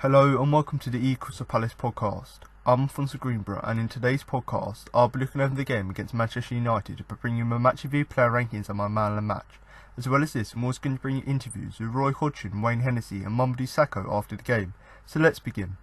Hello and welcome to the Crystal Palace podcast. I'm Alfonso Greenbrook, and in today's podcast I'll be looking over the game against Manchester United to bring you my match review, player rankings and my man of the match. As well as this, I'm also going to bring you interviews with Roy Hodgson, Wayne Hennessey and Mamadou Sakho after the game. So let's begin.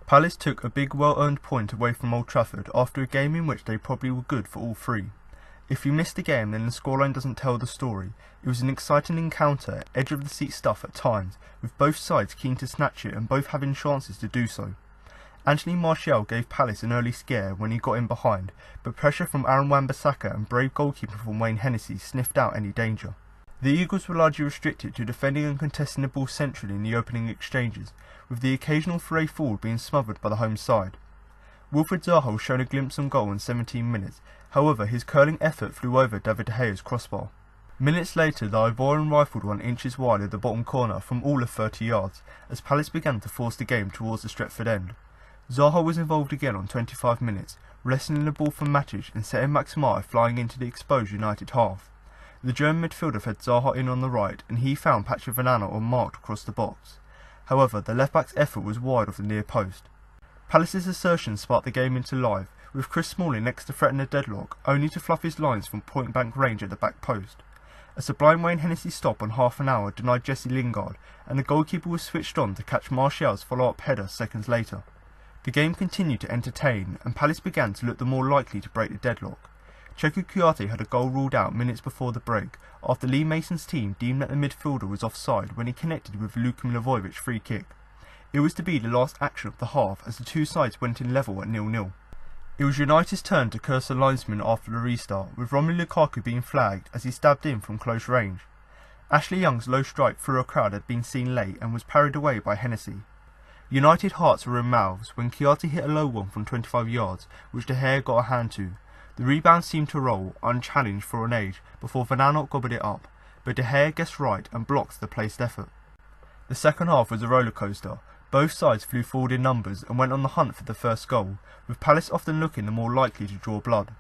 Palace took a big well-earned point away from Old Trafford after a game in which they probably were good for all three. If you missed the game, then the scoreline doesn't tell the story. It was an exciting encounter, edge-of-the-seat stuff at times, with both sides keen to snatch it and both having chances to do so. Anthony Martial gave Palace an early scare when he got in behind, but pressure from Aaron Wan-Bissaka and brave goalkeeper from Wayne Hennessey sniffed out any danger. The Eagles were largely restricted to defending and contesting the ball centrally in the opening exchanges, with the occasional foray forward being smothered by the home side. Wilfried Zaha showed a glimpse on goal in 17 minutes, however his curling effort flew over David De Gea's crossbar. Minutes later, the Ivorian rifled one inches wide at the bottom corner from all of 30 yards, as Palace began to force the game towards the Stretford end. Zaha was involved again on 25 minutes, wrestling the ball from Matic and setting Max Meyer flying into the exposed United half. The German midfielder fed Zaha in on the right, and he found Patrick Van Aanholt unmarked across the box. However, the left-back's effort was wide of the near post. Palace's assertion sparked the game into life, with Chris Smalling next to threaten a deadlock, only to fluff his lines from point-blank range at the back post. A sublime Wayne Hennessey stop on half an hour denied Jesse Lingard, and the goalkeeper was switched on to catch Martial's follow-up header seconds later. The game continued to entertain, and Palace began to look the more likely to break the deadlock. Cheku Kouyaté had a goal ruled out minutes before the break, after Lee Mason's team deemed that the midfielder was offside when he connected with Luka Milivojic's free kick. It was to be the last action of the half as the two sides went in level at 0-0. It was United's turn to curse the linesman after the restart, with Romelu Lukaku being flagged as he stabbed in from close range. Ashley Young's low strike through a crowd had been seen late and was parried away by Hennessey. United hearts were in mouths when Kouyaté hit a low one from 25 yards, which De Gea got a hand to. The rebound seemed to roll, unchallenged for an age, before Van Aanholt gobbled it up, but De Gea guessed right and blocked the placed effort. The second half was a rollercoaster. Both sides flew forward in numbers and went on the hunt for the first goal, with Palace often looking the more likely to draw blood.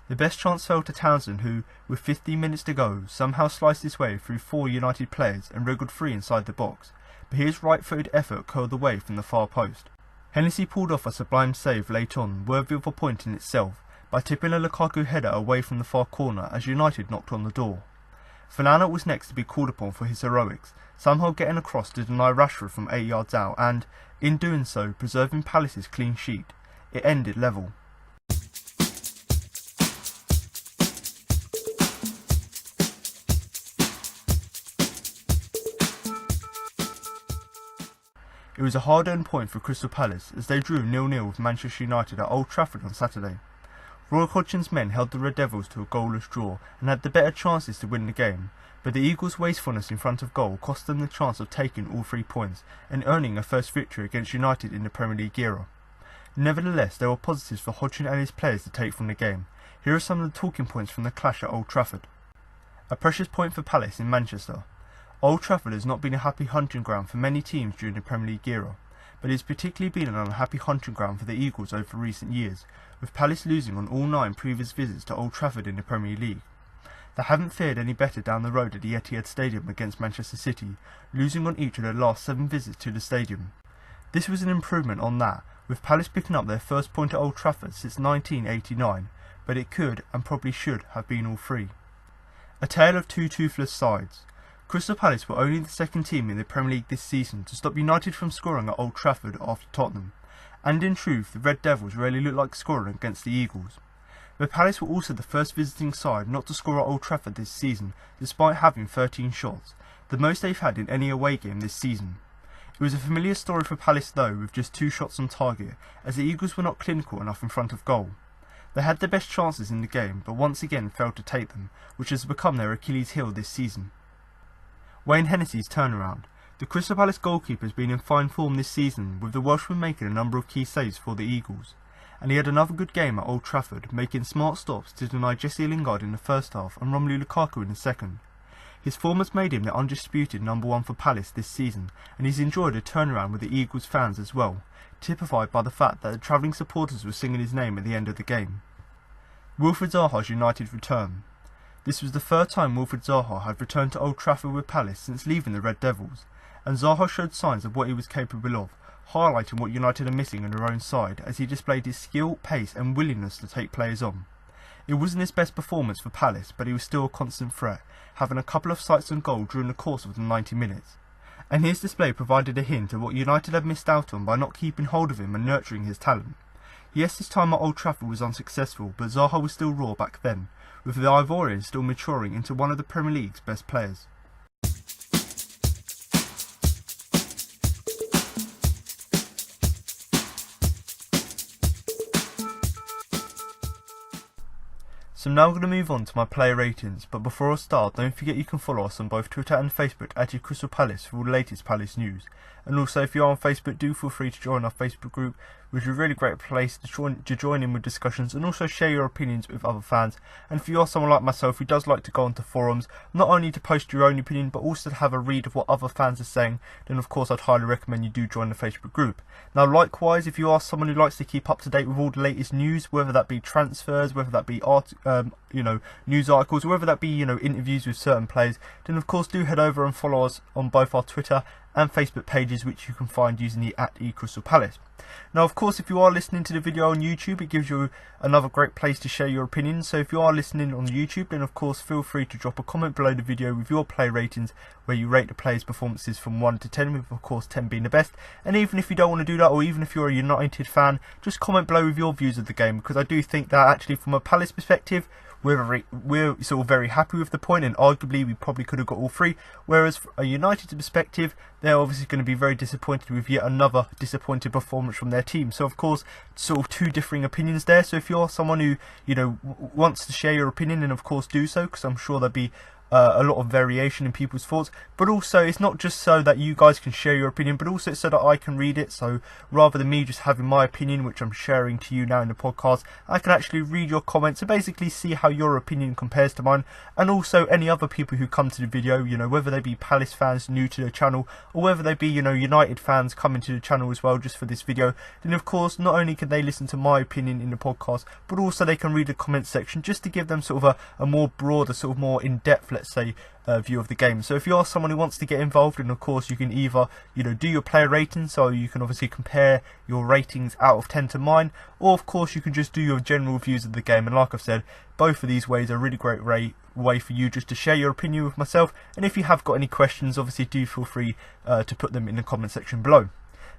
The best chance fell to Townsend, who, with 15 minutes to go, somehow sliced his way through four United players and wriggled free inside the box, but his right-footed effort curled away from the far post. Hennessey pulled off a sublime save late on, worthy of a point in itself, by tipping a Lukaku header away from the far corner as United knocked on the door. Van Aanholt was next to be called upon for his heroics, somehow getting across to deny Rashford from 8 yards out and, in doing so, preserving Palace's clean sheet. It ended level. It was a hard-earned point for Crystal Palace as they drew 0-0 with Manchester United at Old Trafford on Saturday. Roy Hodgson's men held the Red Devils to a goalless draw and had the better chances to win the game, but the Eagles' wastefulness in front of goal cost them the chance of taking all 3 points and earning a first victory against United in the Premier League era. Nevertheless, there were positives for Hodgson and his players to take from the game. Here are some of the talking points from the clash at Old Trafford. A precious point for Palace in Manchester. Old Trafford has not been a happy hunting ground for many teams during the Premier League era, but it has particularly been an unhappy hunting ground for the Eagles over recent years, with Palace losing on all 9 previous visits to Old Trafford in the Premier League. They haven't fared any better down the road at the Etihad Stadium against Manchester City, losing on each of their last 7 visits to the stadium. This was an improvement on that, with Palace picking up their first point at Old Trafford since 1989, but it could and probably should have been all 3. A tale of 2 toothless sides. Crystal Palace were only the second team in the Premier League this season to stop United from scoring at Old Trafford after Tottenham, and in truth the Red Devils rarely looked like scoring against the Eagles. But Palace were also the first visiting side not to score at Old Trafford this season, despite having 13 shots, the most they've had in any away game this season. It was a familiar story for Palace though, with just 2 shots on target, as the Eagles were not clinical enough in front of goal. They had their best chances in the game, but once again failed to take them, which has become their Achilles heel this season. Wayne Hennessey's turnaround. The Crystal Palace goalkeeper has been in fine form this season, with the Welshman making a number of key saves for the Eagles. And he had another good game at Old Trafford, making smart stops to deny Jesse Lingard in the first half and Romelu Lukaku in the second. His form has made him the undisputed number one for Palace this season, and he's enjoyed a turnaround with the Eagles fans as well, typified by the fact that the travelling supporters were singing his name at the end of the game. Wilfried Zaha's United return. This was the third time Wilfried Zaha had returned to Old Trafford with Palace since leaving the Red Devils, and Zaha showed signs of what he was capable of, highlighting what United are missing in their own side as he displayed his skill, pace and willingness to take players on. It wasn't his best performance for Palace, but he was still a constant threat, having a couple of sights on goal during the course of the 90 minutes. And his display provided a hint of what United had missed out on by not keeping hold of him and nurturing his talent. Yes, his time at Old Trafford was unsuccessful, but Zaha was still raw back then, with the Ivorian still maturing into one of the Premier League's best players. So now I'm going to move on to my player ratings, but before I start, don't forget you can follow us on both Twitter and Facebook at Crystal Palace for all the latest Palace news. And also, if you are on Facebook, do feel free to join our Facebook group, which is a really great place to join in with discussions and also share your opinions with other fans. And if you are someone like myself who does like to go onto forums, not only to post your own opinion but also to have a read of what other fans are saying, then of course I'd highly recommend you do join the Facebook group. Now likewise, if you are someone who likes to keep up to date with all the latest news, whether that be transfers, whether that be news articles, or whether that be interviews with certain players, then of course do head over and follow us on both our Twitter and Facebook pages, which you can find using the @eCrystalPalace. Now of course, if you are listening to the video on YouTube, it gives you another great place to share your opinions. So if you are listening on YouTube, then of course feel free to drop a comment below the video with your player ratings, where you rate the players' performances from 1 to 10, with of course 10 being the best. And even if you don't want to do that, or even if you're a United fan, just comment below with your views of the game, because I do think that actually from a Palace perspective, we're sort of very happy with the point, and arguably we probably could have got all three, whereas from a United perspective, they're obviously going to be very disappointed with yet another disappointed performance from their team. So of course, sort of two differing opinions there. So if you're someone who wants to share your opinion, then of course do so, because I'm sure there'll be a lot of variation in people's thoughts. But also, it's not just so that you guys can share your opinion, but also so that I can read it. So rather than me just having my opinion, which I'm sharing to you now in the podcast, I can actually read your comments and basically see how your opinion compares to mine. And also any other people who come to the video, whether they be Palace fans new to the channel, or whether they be United fans coming to the channel as well just for this video, then of course not only can they listen to my opinion in the podcast, but also they can read the comment section just to give them sort of a more broader, sort of more in-depth, let's say, view of the game. So if you are someone who wants to get involved, then of course you can either do your player ratings, so you can obviously compare your ratings out of 10 to mine, or of course you can just do your general views of the game. And like I've said, both of these ways are a really great way for you just to share your opinion with myself. And if you have got any questions, obviously do feel free to put them in the comment section below.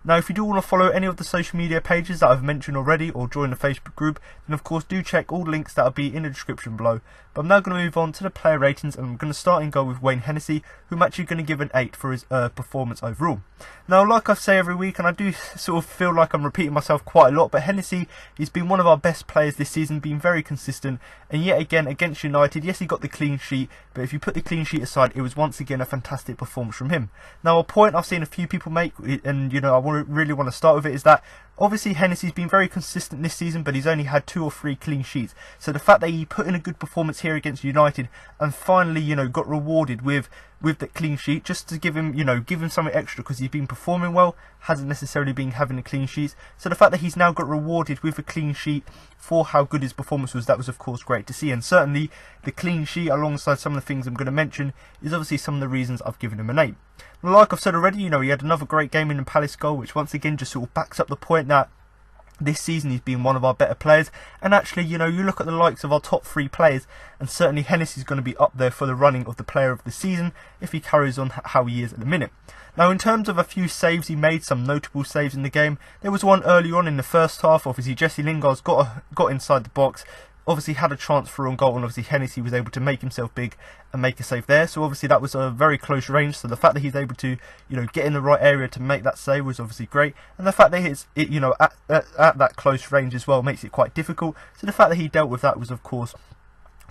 Now if you do want to follow any of the social media pages that I've mentioned already, or join the Facebook group, then of course do check all the links that will be in the description below. But I'm now going to move on to the player ratings, and I'm going to start and go with Wayne Hennessey, who I'm actually going to give an 8 for his performance overall. Now like I say every week, and I do sort of feel like I'm repeating myself quite a lot, but Hennessey has been one of our best players this season, been very consistent, and yet again against United, yes he got the clean sheet, but if you put the clean sheet aside, it was once again a fantastic performance from him. Now a point I've seen a few people make, and I really want to start with it, is that obviously Hennessey's been very consistent this season, but he's only had 2 or 3 clean sheets. So the fact that he put in a good performance here against United and finally, got rewarded with the clean sheet, just to give him, give him something extra, because he's been performing well, hasn't necessarily been having the clean sheets. So the fact that he's now got rewarded with a clean sheet for how good his performance was, that was of course great to see. And certainly the clean sheet, alongside some of the things I'm going to mention, is obviously some of the reasons I've given him an 8. Like I've said already, he had another great game in the Palace goal, which once again just sort of backs up the point that this season he's been one of our better players. And actually, you look at the likes of our top 3 players, and certainly Hennessey's going to be up there for the running of the player of the season if he carries on how he is at the minute. Now in terms of a few saves he made, some notable saves in the game, there was one early on in the first half. Obviously Jesse Lingard's got inside the box, obviously had a chance for on goal, and obviously Hennessey was able to make himself big and make a save there. So obviously that was a very close range, so the fact that he's able to get in the right area to make that save was obviously great. And the fact that he's at that close range as well makes it quite difficult, so the fact that he dealt with that was of course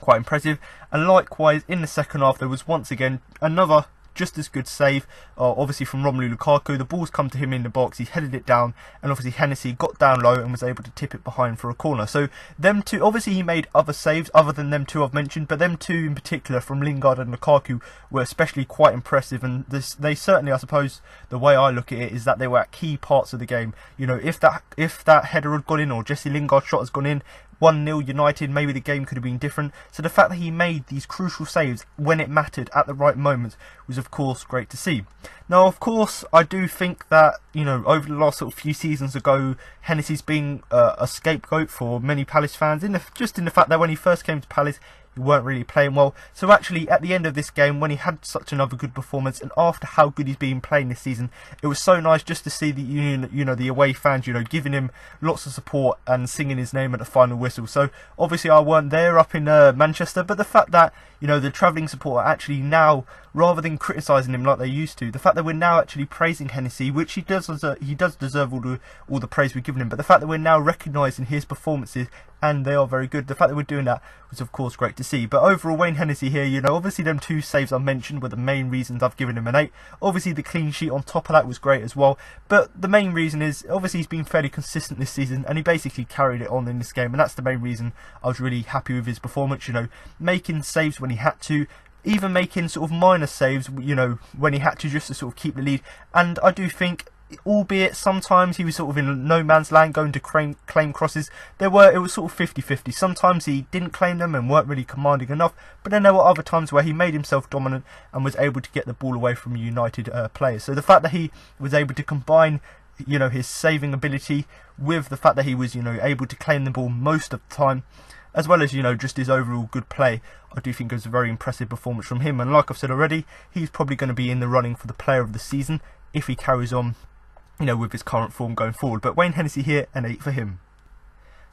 quite impressive. And likewise in the second half, there was once again another just as good save, obviously from Romelu Lukaku. The ball's come to him in the box, he headed it down, and obviously Hennessey got down low and was able to tip it behind for a corner. So them two, obviously he made other saves other than them two I've mentioned, but them two in particular from Lingard and Lukaku were especially quite impressive, and they certainly, I suppose, the way I look at it is that they were at key parts of the game. You know, if that header had gone in, or Jesse Lingard's shot has gone in, 1-0 United, maybe the game could have been different. So the fact that he made these crucial saves when it mattered at the right moment was of course great to see. Now of course I do think that, you know, over the last sort of few seasons ago, Hennessey's been a scapegoat for many Palace fans, just in the fact that when he first came to Palace he weren't really playing well. So actually at the end of this game, when he had such another good performance, and after how good he's been playing this season, it was so nice just to see the the away fans, you know, giving him lots of support and singing his name at the final whistle. So obviously I weren't there up in Manchester, but the fact that, you know, the travelling support are actually now, rather than criticising him like they used to, the fact that we're now actually praising Hennessey, which he does deserve all the praise we've given him, but the fact that we're now recognising his performances, and they are very good, the fact that we're doing that was of course great to see. But overall, Wayne Hennessey here, you know, obviously them two saves I mentioned were the main reasons I've given him an 8. Obviously the clean sheet on top of that was great as well, but the main reason is obviously he's been fairly consistent this season, and he basically carried it on in this game, and that's the main reason I was really happy with his performance. You know, making saves when he had to, even making sort of minor saves, you know, when he had to, just to sort of keep the lead. And I do think, albeit sometimes he was sort of in no man's land going to claim crosses, it was sort of 50-50. Sometimes he didn't claim them and weren't really commanding enough, but then there were other times where he made himself dominant and was able to get the ball away from United players. So the fact that he was able to combine, you know, his saving ability with the fact that he was, you know, able to claim the ball most of the time, as well as, you know, just his overall good play, I do think it was a very impressive performance from him. And like I've said already, he's probably going to be in the running for the player of the season if he carries on, you know, with his current form going forward. But Wayne Hennessey here, an 8 for him.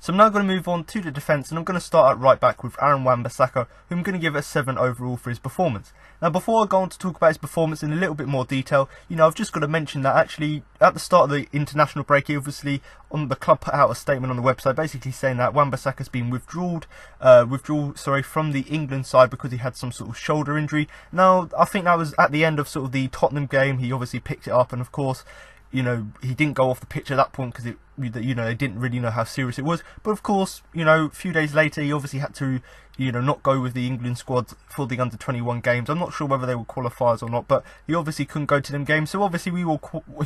So I'm now going to move on to the defence, and I'm going to start at right back with Aaron Wan-Bissaka, who I'm going to give a 7 overall for his performance. Now before I go on to talk about his performance in a little bit more detail, you know, I've just got to mention that actually at the start of the international break, he obviously, on the club, put out a statement on the website basically saying that Wan-Bissaka's been withdrawn from the England side because he had some sort of shoulder injury. Now I think that was at the end of sort of the Tottenham game. He obviously picked it up, and of course, you know, he didn't go off the pitch at that point because you know, they didn't really know how serious it was. But of course, you know, a few days later he obviously had to, you know, not go with the England squad for the under-21 games. I'm not sure whether they were qualifiers or not, but he obviously couldn't go to them games. So obviously we were,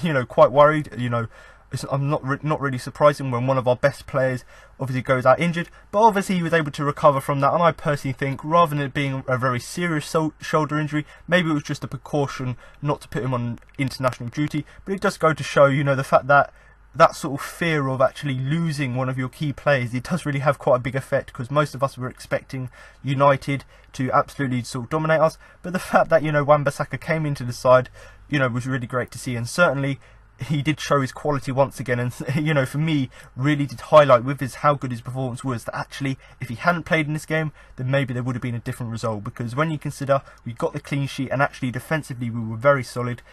you know, quite worried. You know, I'm not really surprising when one of our best players obviously goes out injured, but obviously he was able to recover from that. And I personally think, rather than it being a very serious shoulder injury, maybe it was just a precaution not to put him on international duty. But it does go to show, you know, the fact that that sort of fear of actually losing one of your key players, it does really have quite a big effect, because most of us were expecting United to absolutely sort of dominate us. But the fact that, you know, Wan-Bissaka came into the side, you know, was really great to see, and certainly he did show his quality once again. And you know, for me, really did highlight with how good his performance was, that actually if he hadn't played in this game, then maybe there would have been a different result, because when you consider we got the clean sheet and actually defensively we were very solid,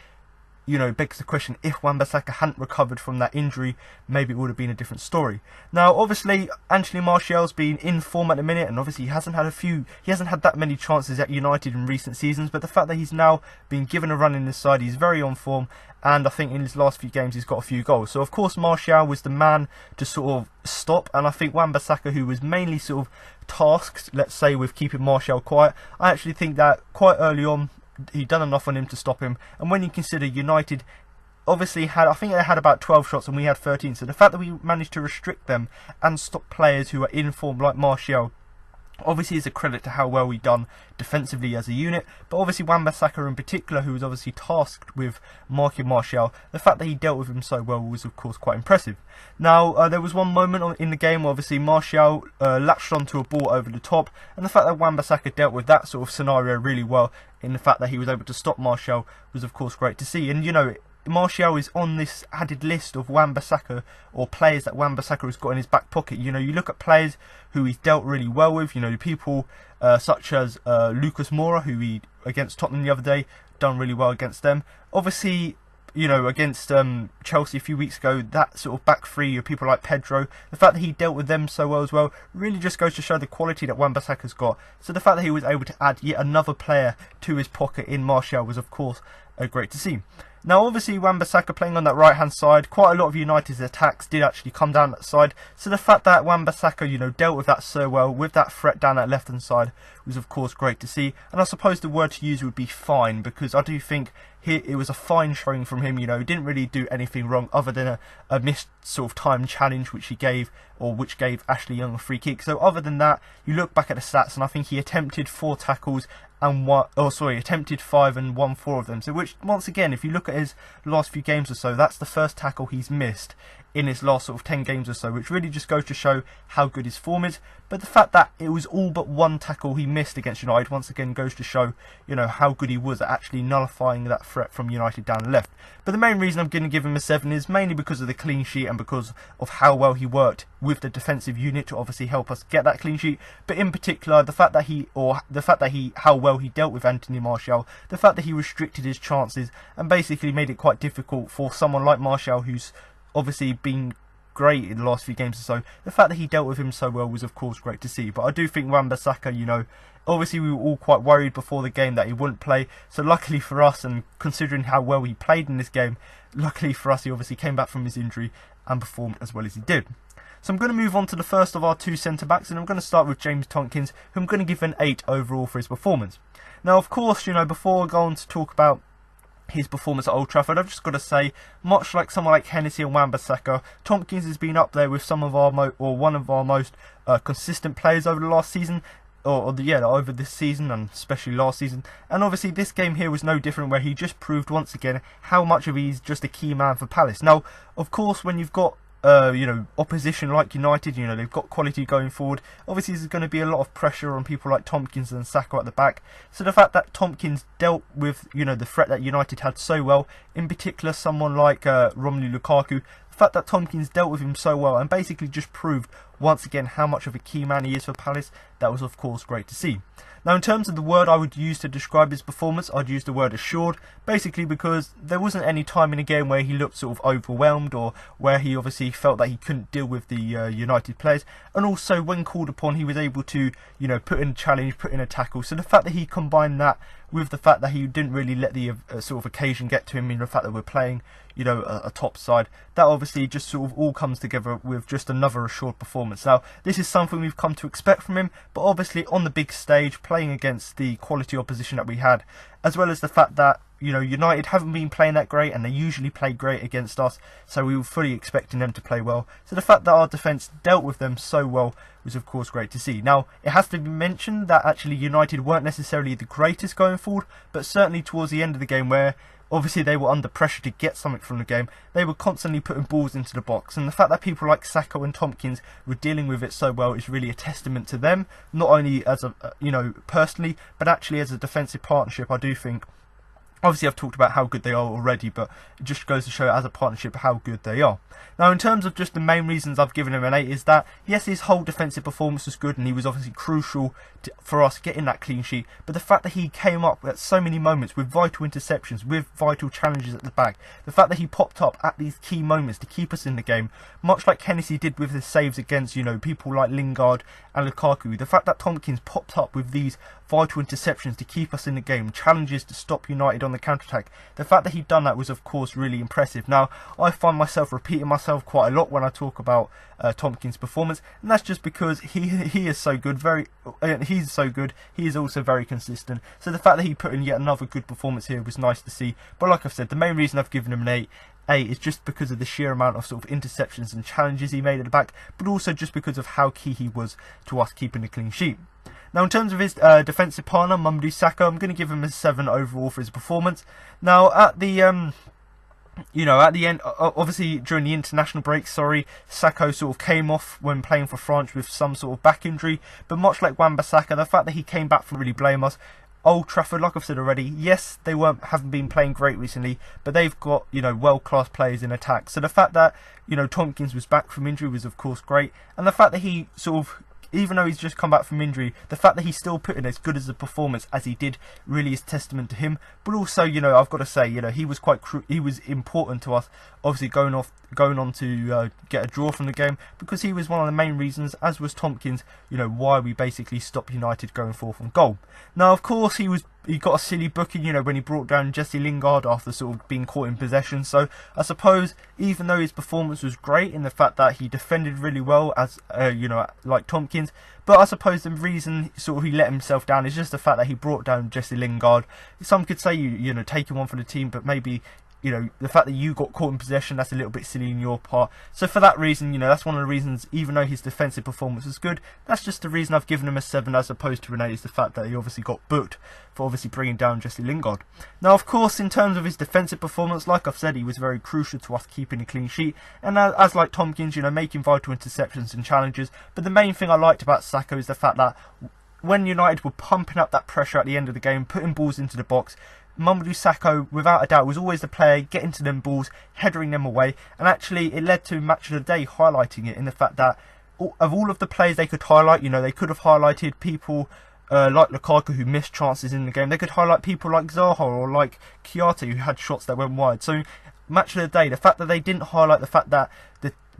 you know, it begs the question, if Wan-Bissaka hadn't recovered from that injury, maybe it would have been a different story. Now obviously Anthony Martial's been in form at the minute, and obviously he hasn't had that many chances at United in recent seasons, but the fact that he's now been given a run in this side, he's very on form, and I think in his last few games he's got a few goals. So of course Martial was the man to sort of stop, and I think Wan-Bissaka, who was mainly sort of tasked, let's say, with keeping Martial quiet, I actually think that quite early on he'd done enough on him to stop him. And when you consider United obviously I think they had about 12 shots and we had 13, so the fact that we managed to restrict them and stop players who are in form like Martial obviously is a credit to how well we've done defensively as a unit. But obviously Wan-Bissaka in particular, who was obviously tasked with marking Martial, the fact that he dealt with him so well was of course quite impressive. Now there was one moment in the game where obviously Martial latched onto a ball over the top, and the fact that Wan-Bissaka dealt with that sort of scenario really well, in the fact that he was able to stop Martial, was of course great to see. And you know, Martial is on this added list of Wan-Bissaka, or players that Wan-Bissaka has got in his back pocket. You know, you look at players who he's dealt really well with, you know, people such as Lucas Moura, who he, against Tottenham the other day, done really well against them. Obviously you know, against Chelsea a few weeks ago, that sort of back three of people like Pedro, the fact that he dealt with them so well as well, really just goes to show the quality that Wan-Bissaka's got. So the fact that he was able to add yet another player to his pocket in Martial was, of course, great to see. Now, obviously, Wan-Bissaka playing on that right-hand side, quite a lot of United's attacks did actually come down that side. So the fact that Wan-Bissaka, you know, dealt with that so well, with that threat down that left-hand side, was, of course, great to see. And I suppose the word to use would be fine, because I do think it was a fine showing from him. You know, he didn't really do anything wrong other than a missed sort of time challenge, which he gave, or which gave Ashley Young a free kick. So other than that, you look back at the stats, and I think he attempted 4 tackles, and attempted 5 and won 4 of them. So which, once again, if you look at his last few games or so, that's the first tackle he's missed in his last sort of 10 games or so, which really just goes to show how good his form is. But the fact that it was all but 1 tackle he missed against United once again goes to show, you know, how good he was at actually nullifying that threat from United down the left. But the main reason I'm going to give him a 7 is mainly because of the clean sheet and because of how well he worked with the defensive unit to obviously help us get that clean sheet. But in particular, the fact that how well he dealt with Anthony Martial, the fact that he restricted his chances and basically made it quite difficult for someone like Martial, who's obviously been great in the last few games or so. The fact that he dealt with him so well was, of course, great to see. But I do think Wan-Bissaka, you know, obviously we were all quite worried before the game that he wouldn't play. So luckily for us, and considering how well he played in this game, luckily for us, he obviously came back from his injury and performed as well as he did. So I'm going to move on to the first of our 2 centre-backs, and I'm going to start with James Tomkins, who I'm going to give an 8 overall for his performance. Now, of course, you know, before I go on to talk about his performance at Old Trafford, I've just got to say, much like someone like Hennessey and Wan-Bissaka, Tomkins has been up there with some of our one of our most consistent players over the last season, over this season and especially last season. And obviously this game here was no different, where he just proved once again how much of he's just a key man for Palace. Now, of course, when you've got you know, opposition like United, you know, they've got quality going forward. Obviously, there's going to be a lot of pressure on people like Tomkins and Saka at the back. So the fact that Tomkins dealt with, you know, the threat that United had so well, in particular someone like Romelu Lukaku, the fact that Tomkins dealt with him so well and basically just proved once again how much of a key man he is for Palace, that was, of course, great to see. Now, in terms of the word I would use to describe his performance, I'd use the word assured, basically because there wasn't any time in the game where he looked sort of overwhelmed or where he obviously felt that he couldn't deal with the United players. And also, when called upon, he was able to, you know, put in a challenge, put in a tackle. So the fact that he combined that with the fact that he didn't really let the sort of occasion get to him, in the fact that we're playing, you know, a top side, that obviously just sort of all comes together with just another assured performance. Now, this is something we've come to expect from him, but obviously on the big stage, playing against the quality opposition that we had, as well as the fact that, you know, United haven't been playing that great, and they usually play great against us, so we were fully expecting them to play well. So the fact that our defence dealt with them so well was, of course, great to see. Now, it has to be mentioned that actually United weren't necessarily the greatest going forward, but certainly towards the end of the game, where obviously they were under pressure to get something from the game, they were constantly putting balls into the box. And the fact that people like Saka and Tomkins were dealing with it so well is really a testament to them, not only as a, you know, personally, but actually as a defensive partnership. I do think, obviously I've talked about how good they are already, but it just goes to show as a partnership how good they are. Now, in terms of just the main reasons I've given him an 8 is that, yes, his whole defensive performance was good and he was obviously crucial for us getting that clean sheet, but the fact that he came up at so many moments with vital interceptions, with vital challenges at the back, the fact that he popped up at these key moments to keep us in the game, much like Hennessey did with his saves against, you know, people like Lingard and Lukaku, the fact that Tomkins popped up with these vital interceptions to keep us in the game, challenges to stop United on the counter-attack, the fact that he'd done that was, of course, really impressive. Now, I find myself repeating myself quite a lot when I talk about Tomkins' performance, and that's just because he is so good, he's so good, he is also very consistent. So the fact that he put in yet another good performance here was nice to see. But like I've said, the main reason I've given him an 8 is just because of the sheer amount of sort of interceptions and challenges he made at the back, but also just because of how key he was to us keeping a clean sheet. Now, in terms of his defensive partner, Mamadou Saka, I'm going to give him a 7 overall for his performance. Now, at the at the end, obviously during the international break, Saka sort of came off when playing for France with some sort of back injury. But much like Wan-Bissaka, the fact that he came back from really blame us. Old Trafford, like I've said already, yes, they haven't been playing great recently, but they've got, you know, world-class players in attack. So the fact that, you know, Tomkins was back from injury was, of course, great. And the fact that he sort of even though he's just come back from injury, the fact that he's still put in as good as a performance as he did really is testament to him. But also, you know, I've got to say, you know, he was important to us, obviously going on to get a draw from the game, because he was one of the main reasons, as was Tompkins, you know, why we basically stopped United going forth on goal. Now, of course, he got a silly booking, you know, when he brought down Jesse Lingard after sort of being caught in possession. So I suppose, even though his performance was great in the fact that he defended really well, as you know, like Tompkins, but I suppose the reason sort of he let himself down is just the fact that he brought down Jesse Lingard. Some could say you know, taking one for the team, but maybe, you know, the fact that you got caught in possession, that's a little bit silly on your part. So for that reason, you know, that's one of the reasons, even though his defensive performance was good, that's just the reason I've given him a 7 as opposed to an 8, is the fact that he obviously got booked for obviously bringing down Jesse Lingard. Now, of course, in terms of his defensive performance, like I've said, he was very crucial to us keeping a clean sheet, and as like Tompkins, you know, making vital interceptions and challenges. But the main thing I liked about Sakho is the fact that when United were pumping up that pressure at the end of the game, putting balls into the box, Mamadou Sakho, without a doubt, was always the player getting to them balls, headering them away, and actually it led to Match of the Day highlighting it in the fact that of all of the players they could highlight, you know, they could have highlighted people like Lukaku, who missed chances in the game. They could highlight people like Zaha or like Chiarte, who had shots that went wide. So Match of the Day, the fact that they didn't highlight the fact that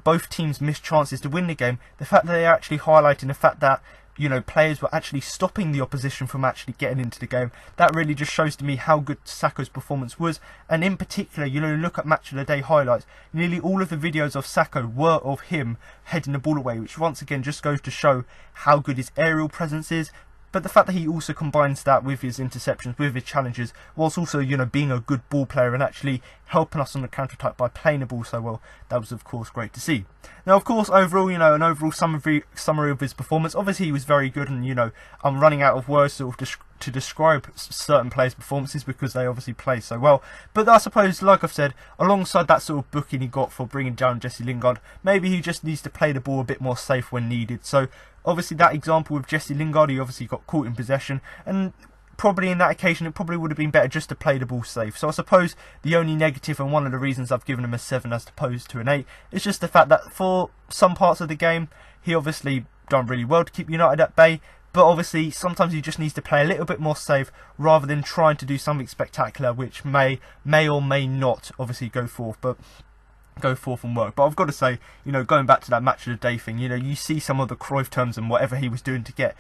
both teams missed chances to win the game, the fact that they're actually highlighting the fact that, you know, players were actually stopping the opposition from actually getting into the game, that really just shows to me how good Sakho's performance was. And in particular, you know, look at Match of the Day highlights, nearly all of the videos of Sakho were of him heading the ball away, which once again just goes to show how good his aerial presence is. But the fact that he also combines that with his interceptions, with his challenges, whilst also, you know, being a good ball player and actually helping us on the counter-attack by playing the ball so well, that was of course great to see. Now, of course, overall, you know, an overall summary of his performance, obviously he was very good, and, you know, I'm running out of words sort of to describe certain players' performances because they obviously play so well. But I suppose, like I've said, alongside that sort of booking he got for bringing down Jesse Lingard, maybe he just needs to play the ball a bit more safe when needed. So obviously that example with Jesse Lingard, he obviously got caught in possession, and probably in that occasion it probably would have been better just to play the ball safe. So I suppose the only negative, and one of the reasons I've given him a 7 as opposed to an 8, is just the fact that for some parts of the game he obviously done really well to keep United at bay. But obviously, sometimes he just needs to play a little bit more safe rather than trying to do something spectacular, which may or may not obviously go forth and work. But I've got to say, you know, going back to that Match of the Day thing, you know, you see some of the Cruyff terms and whatever he was doing to get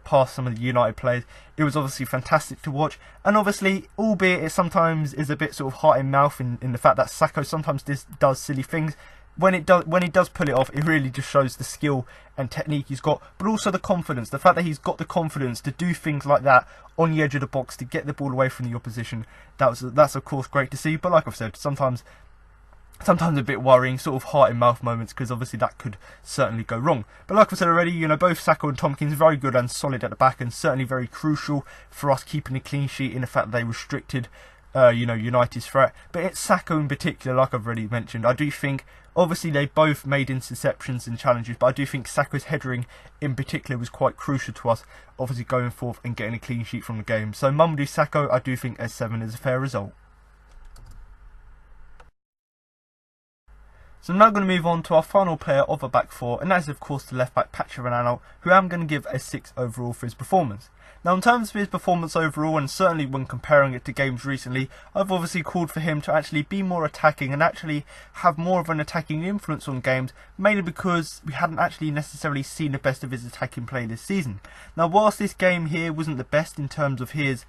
past some of the United players. It was obviously fantastic to watch, and obviously, albeit it sometimes is a bit sort of heart in mouth in the fact that Sakho sometimes does silly things. When he does pull it off, it really just shows the skill and technique he's got, but also the confidence. The fact that he's got the confidence to do things like that on the edge of the box to get the ball away from the opposition. That's of course great to see. But like I've said, sometimes a bit worrying, sort of heart in mouth moments, because obviously that could certainly go wrong. But like I said already, you know, both Sakho and Tompkins very good and solid at the back, and certainly very crucial for us keeping a clean sheet in the fact that they restricted you know, United's threat. But it's Sakho in particular, like I've already mentioned. I do think, obviously, they both made interceptions and challenges, but I do think Sakho's headering in particular was quite crucial to us, obviously going forth and getting a clean sheet from the game. So Mamadou Sakho, I do think S7 is a fair result. So I'm now going to move on to our final player of a back four, and that is of course the left back Patrick Aanholt, who I'm going to give a 6 overall for his performance. Now, in terms of his performance overall, and certainly when comparing it to games recently, I've obviously called for him to actually be more attacking and actually have more of an attacking influence on games, mainly because we hadn't actually necessarily seen the best of his attacking play this season. Now, whilst this game here wasn't the best in terms of his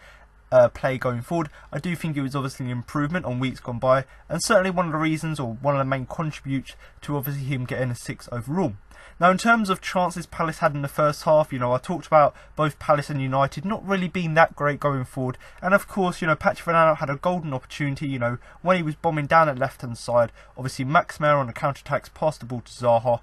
play going forward, I do think it was obviously an improvement on weeks gone by, and certainly one of the reasons, or one of the main contributes to obviously him getting a 6 overall. Now, in terms of chances Palace had in the first half, you know, I talked about both Palace and United not really being that great going forward. And of course, you know, Patrick Aanholt had a golden opportunity, you know, when he was bombing down at left-hand side. Obviously, Max Meyer on the counter-attacks passed the ball to Zaha.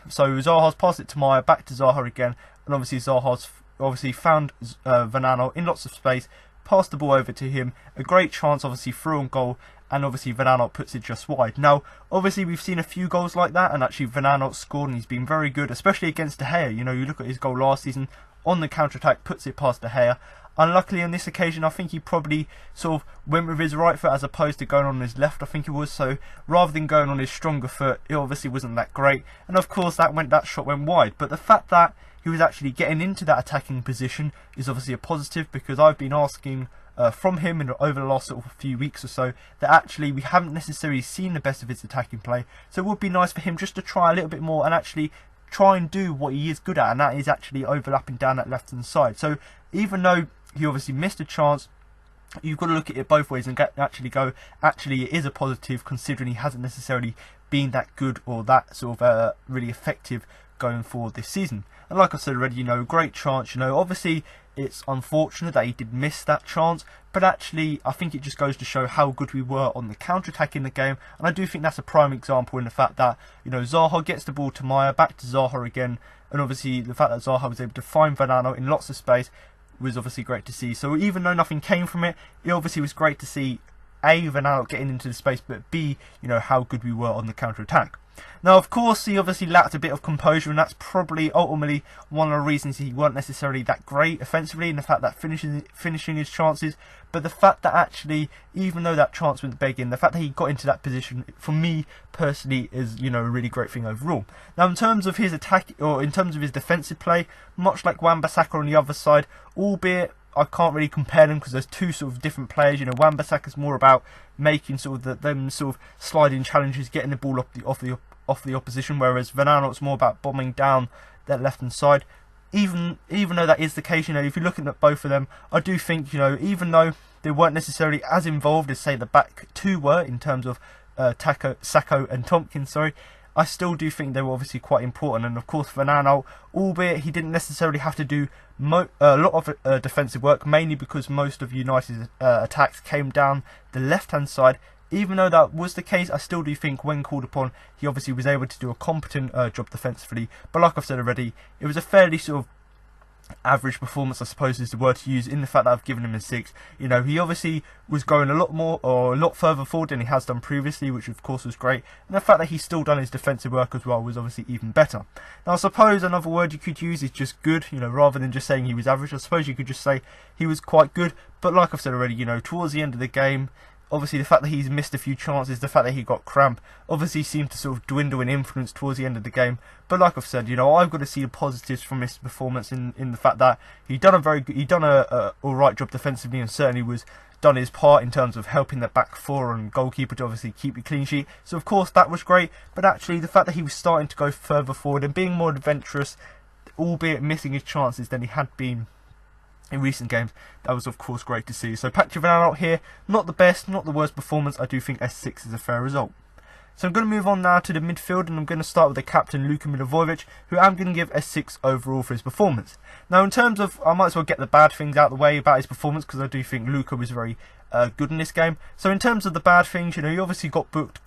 So Zaha's passed it to Meyer, back to Zaha again. And obviously, Zaha's obviously found Van Aanholt in lots of space, passed the ball over to him. A great chance, obviously, through on goal. And obviously Van Aanholt puts it just wide. Now, obviously we've seen a few goals like that, and actually Van Aanholt scored, and he's been very good, especially against De Gea. You know, you look at his goal last season, on the counter-attack, puts it past De Gea. Unluckily on this occasion, I think he probably sort of went with his right foot as opposed to going on his left, I think it was. So rather than going on his stronger foot, it obviously wasn't that great. And of course that shot went wide. But the fact that he was actually getting into that attacking position is obviously a positive, because I've been asking from him over the last sort of few weeks or so that actually we haven't necessarily seen the best of his attacking play. So it would be nice for him just to try a little bit more and actually try and do what he is good at, and that is actually overlapping down that left hand side. So even though he obviously missed a chance, you've got to look at it both ways and actually it is a positive, considering he hasn't necessarily been that good or that sort of really effective going forward this season. And like I said already, great chance. Obviously it's unfortunate that he did miss that chance, but actually I think it just goes to show how good we were on the counter-attack in the game. And I do think that's a prime example in the fact that, Zaha gets the ball to Maya, back to Zaha again, and obviously the fact that Zaha was able to find Van Aanholt in lots of space was obviously great to see. So even though nothing came from it, it obviously was great to see A, Van Aanholt getting into the space, but B, how good we were on the counter-attack. Now, of course, he obviously lacked a bit of composure, and that's probably ultimately one of the reasons he weren't necessarily that great offensively, in the fact that finishing his chances. But the fact that actually, even though that chance went begging, the fact that he got into that position, for me personally, is a really great thing overall. Now, in terms of his attack, or in terms of his defensive play, much like Wan-Bissaka on the other side, albeit I can't really compare them because there's two sort of different players. Wan-Bissaka's more about making sort of them sort of sliding challenges, getting the ball off the opposition, whereas Van Aanholt's more about bombing down that left hand side. Even though that is the case, if you're looking at both of them, I do think even though they weren't necessarily as involved as say the back two were in terms of Sacco and Tompkins, sorry, I still do think they were obviously quite important. And of course Van Aanholt, albeit he didn't necessarily have to do a lot of defensive work, mainly because most of United's attacks came down the left hand side. Even though that was the case, I still do think when called upon, he obviously was able to do a competent job defensively. But like I've said already, it was a fairly sort of average performance, I suppose is the word to use, in the fact that I've given him a 6. He obviously was going a lot further forward than he has done previously, which of course was great. And the fact that he's still done his defensive work as well was obviously even better. Now I suppose another word you could use is just good, rather than just saying he was average. I suppose you could just say he was quite good. But like I've said already, towards the end of the game, obviously the fact that he's missed a few chances, the fact that he got cramp, obviously seemed to sort of dwindle in influence towards the end of the game. But like I've said, I've got to see the positives from his performance in the fact that he done a alright job defensively, and certainly was done his part in terms of helping the back four and goalkeeper to obviously keep the clean sheet. So of course that was great, but actually the fact that he was starting to go further forward and being more adventurous, albeit missing his chances than he had been in recent games, that was of course great to see. So Patrick Van Aanholt here, not the best, not the worst performance. I do think S6 is a fair result. So I'm going to move on now to the midfield, and I'm going to start with the captain Luka Milivojevic, who I'm going to give S6 overall for his performance. Now in terms of, I might as well get the bad things out of the way about his performance, because I do think Luka was very good in this game. So in terms of the bad things, he obviously got booked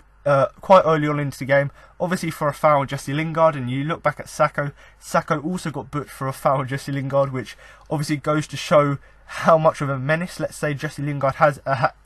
quite early on into the game, obviously for a foul on Jesse Lingard. And you look back at Sacco also got booked for a foul on Jesse Lingard, which obviously goes to show how much of a menace, let's say, Jesse Lingard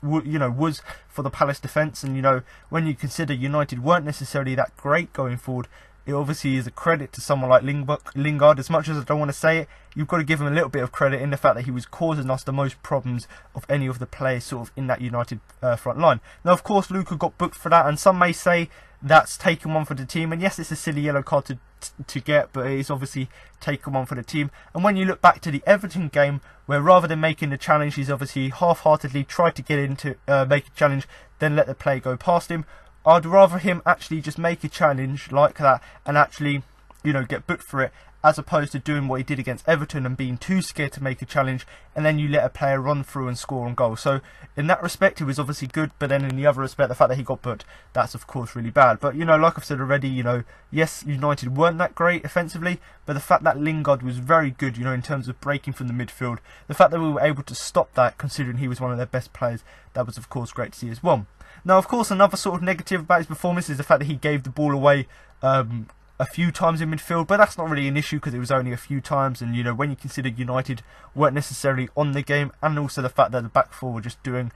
was for the Palace defence. And when you consider United weren't necessarily that great going forward, it obviously is a credit to someone like Lingard. As much as I don't want to say it, you've got to give him a little bit of credit in the fact that he was causing us the most problems of any of the players sort of in that United front line. Now of course Luka got booked for that, and some may say that's taken one for the team, and yes, it's a silly yellow card to get, but it's obviously taken one for the team. And when you look back to the Everton game, where rather than making the challenge, he's obviously half-heartedly tried to get into make a challenge, then let the play go past him. I'd rather him actually just make a challenge like that and actually, get booked for it, as opposed to doing what he did against Everton and being too scared to make a challenge, and then you let a player run through and score on goal. So in that respect, it was obviously good, but then in the other respect, the fact that he got booked, that's of course really bad. But like I've said already, yes, United weren't that great offensively, but the fact that Lingard was very good, in terms of breaking from the midfield, the fact that we were able to stop that, considering he was one of their best players, that was of course great to see as well. Now of course another sort of negative about his performance is the fact that he gave the ball away a few times in midfield, but that's not really an issue because it was only a few times. And you know, when you consider United weren't necessarily on the game, and also the fact that the back four were just doing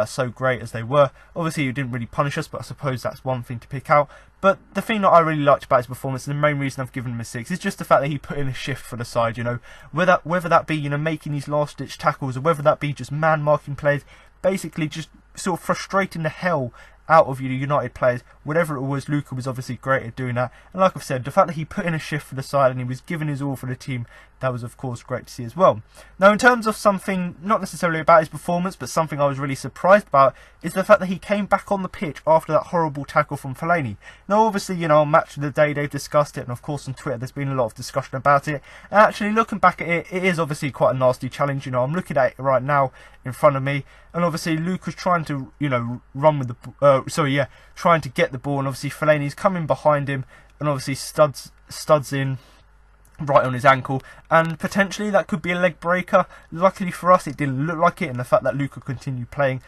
so great as they were, obviously it didn't really punish us, but I suppose that's one thing to pick out. But the thing that I really liked about his performance, and the main reason I've given him a 6, is just the fact that he put in a shift for the side. You know, whether that be, you know, making these last ditch tackles, or whether that be just man marking plays, basically just sort of frustrating the hell out of your United players. Whatever it was, Luka was obviously great at doing that. And like I've said, the fact that he put in a shift for the side and he was giving his all for the team, that was of course great to see as well. Now, in terms of something not necessarily about his performance, but something I was really surprised about, is the fact that he came back on the pitch after that horrible tackle from Fellaini. Now obviously, you know, on Match of the Day they've discussed it, and of course on Twitter there's been a lot of discussion about it. And actually looking back at it, it is obviously quite a nasty challenge. You know, I'm looking at it right now in front of me, and obviously Luke was trying to, you know, run with the trying to get the ball, and obviously Fellaini's coming behind him, and obviously studs in right on his ankle, and potentially that could be a leg breaker. Luckily for us, it didn't look like it, and the fact that Luka continued playing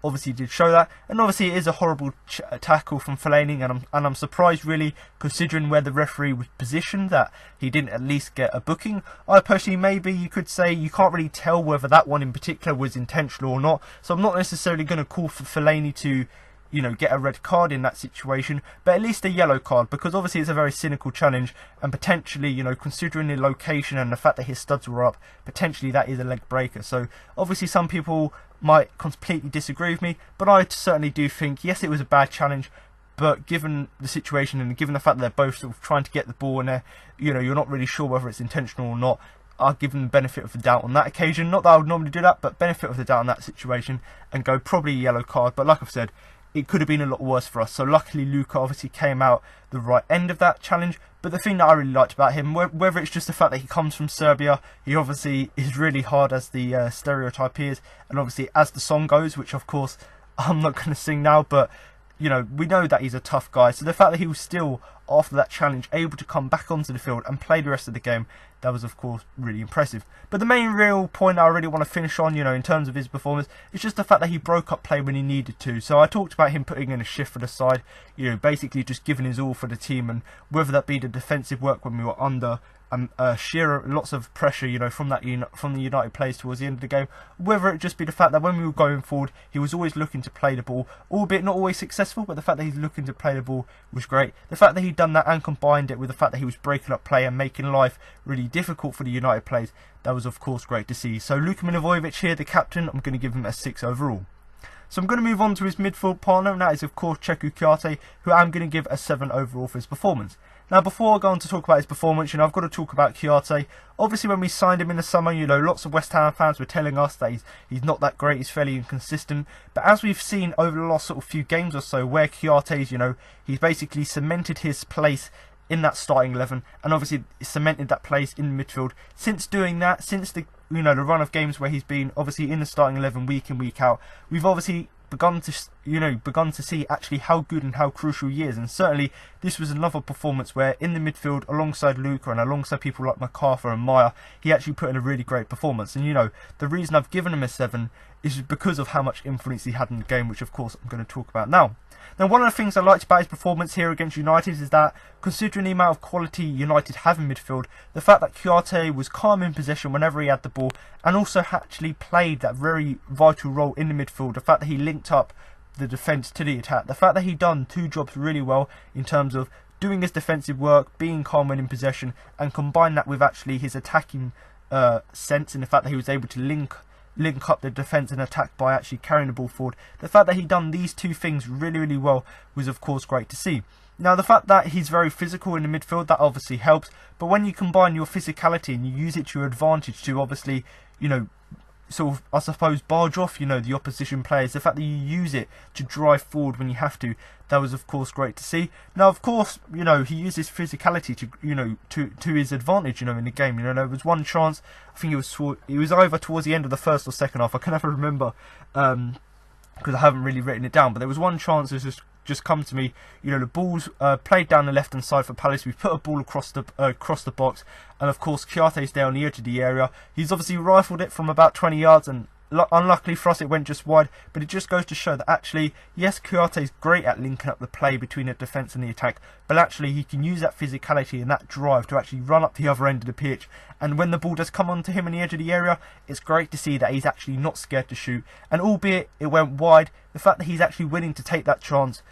obviously did show that. And obviously it is a horrible tackle from Fellaini, and I'm surprised really, considering where the referee was positioned, that he didn't at least get a booking. I personally, maybe you could say you can't really tell whether that one in particular was intentional or not, so I'm not necessarily going to call for Fellaini to, you know, get a red card in that situation, but at least a yellow card, because obviously it's a very cynical challenge, and potentially, you know, considering the location and the fact that his studs were up, potentially that is a leg breaker. So obviously some people might completely disagree with me, but I certainly do think, yes, it was a bad challenge, but given the situation and given the fact that they're both sort of trying to get the ball in there, you know, you're not really sure whether it's intentional or not, I'll give them the benefit of the doubt on that occasion. Not that I would normally do that, but benefit of the doubt on that situation, and go probably a yellow card. But like I've said, it could have been a lot worse for us. So luckily Luka obviously came out the right end of that challenge. But the thing that I really liked about him, whether it's just the fact that he comes from Serbia, he obviously is really hard, as the stereotype is, and obviously as the song goes, which of course I'm not going to sing now, but you know, we know that he's a tough guy. So the fact that he was still, after that challenge, able to come back onto the field and play the rest of the game, that was of course really impressive. But the main real point I really want to finish on, you know, in terms of his performance, is just the fact that he broke up play when he needed to. So I talked about him putting in a shift for the side, you know, basically just giving his all for the team, and whether that be the defensive work when we were under sheer lots of pressure, you know, from the United players towards the end of the game, whether it just be the fact that when we were going forward, he was always looking to play the ball, albeit not always successful, but the fact that he's looking to play the ball was great. The fact that he'd done that and combined it with the fact that he was breaking up play and making life really difficult for the United players, that was of course great to see. So Luka Milivojevic here, the captain, I'm going to give him a 6 overall. So I'm going to move on to his midfield partner, and that is of course Cheku Kouyaté, who I'm going to give a 7 overall for his performance. Now, before I go on to talk about his performance, you know, I've got to talk about Kouyaté. Obviously, when we signed him in the summer, you know, lots of West Ham fans were telling us that he's not that great, he's fairly inconsistent. But as we've seen over the last sort of few games or so, where Kouyaté's, you know, he's basically cemented his place in that starting 11, and obviously cemented that place in the midfield. Since doing that, since the, you know, the run of games where he's been obviously in the starting 11 week in, week out, we've obviously begun to see actually how good and how crucial he is. And certainly this was another performance where in the midfield, alongside Luka and alongside people like MacArthur and Meyer, he actually put in a really great performance. And you know, the reason I've given him a 7 is because of how much influence he had in the game, which of course I'm going to talk about now. Now, one of the things I liked about his performance here against United is that, considering the amount of quality United have in midfield, the fact that Kouyaté was calm in possession whenever he had the ball, and also actually played that very vital role in the midfield, the fact that he linked up the defence to the attack, the fact that he done two jobs really well in terms of doing his defensive work, being calm when in possession, and combine that with actually his attacking sense, in the fact that he was able to link up the defence and attack by actually carrying the ball forward. The fact that he done these two things really well was of course great to see. Now, the fact that he's very physical in the midfield, that obviously helps, but when you combine your physicality and you use it to your advantage to obviously, you know, sort of, I suppose, barge off, you know, the opposition players, the fact that you use it to drive forward when you have to, that was of course great to see. Now, of course, you know, he uses physicality to, you know, to his advantage, you know, in the game. You know, there was one chance, I think it was either towards the end of the first or second half, I can never remember, because I haven't really written it down, but there was one chance that just come to me. You know, the ball's played down the left hand side for Palace. We put a ball across the box, and of course Kouyaté's there on the edge of the area. He's obviously rifled it from about 20 yards, and unluckily for us, it went just wide, but it just goes to show that actually, yes, Kouyate's great at linking up the play between the defence and the attack, but actually he can use that physicality and that drive to actually run up the other end of the pitch. And when the ball does come onto him in the edge of the area, it's great to see that he's actually not scared to shoot. And albeit it went wide, the fact that he's actually willing to take that chance,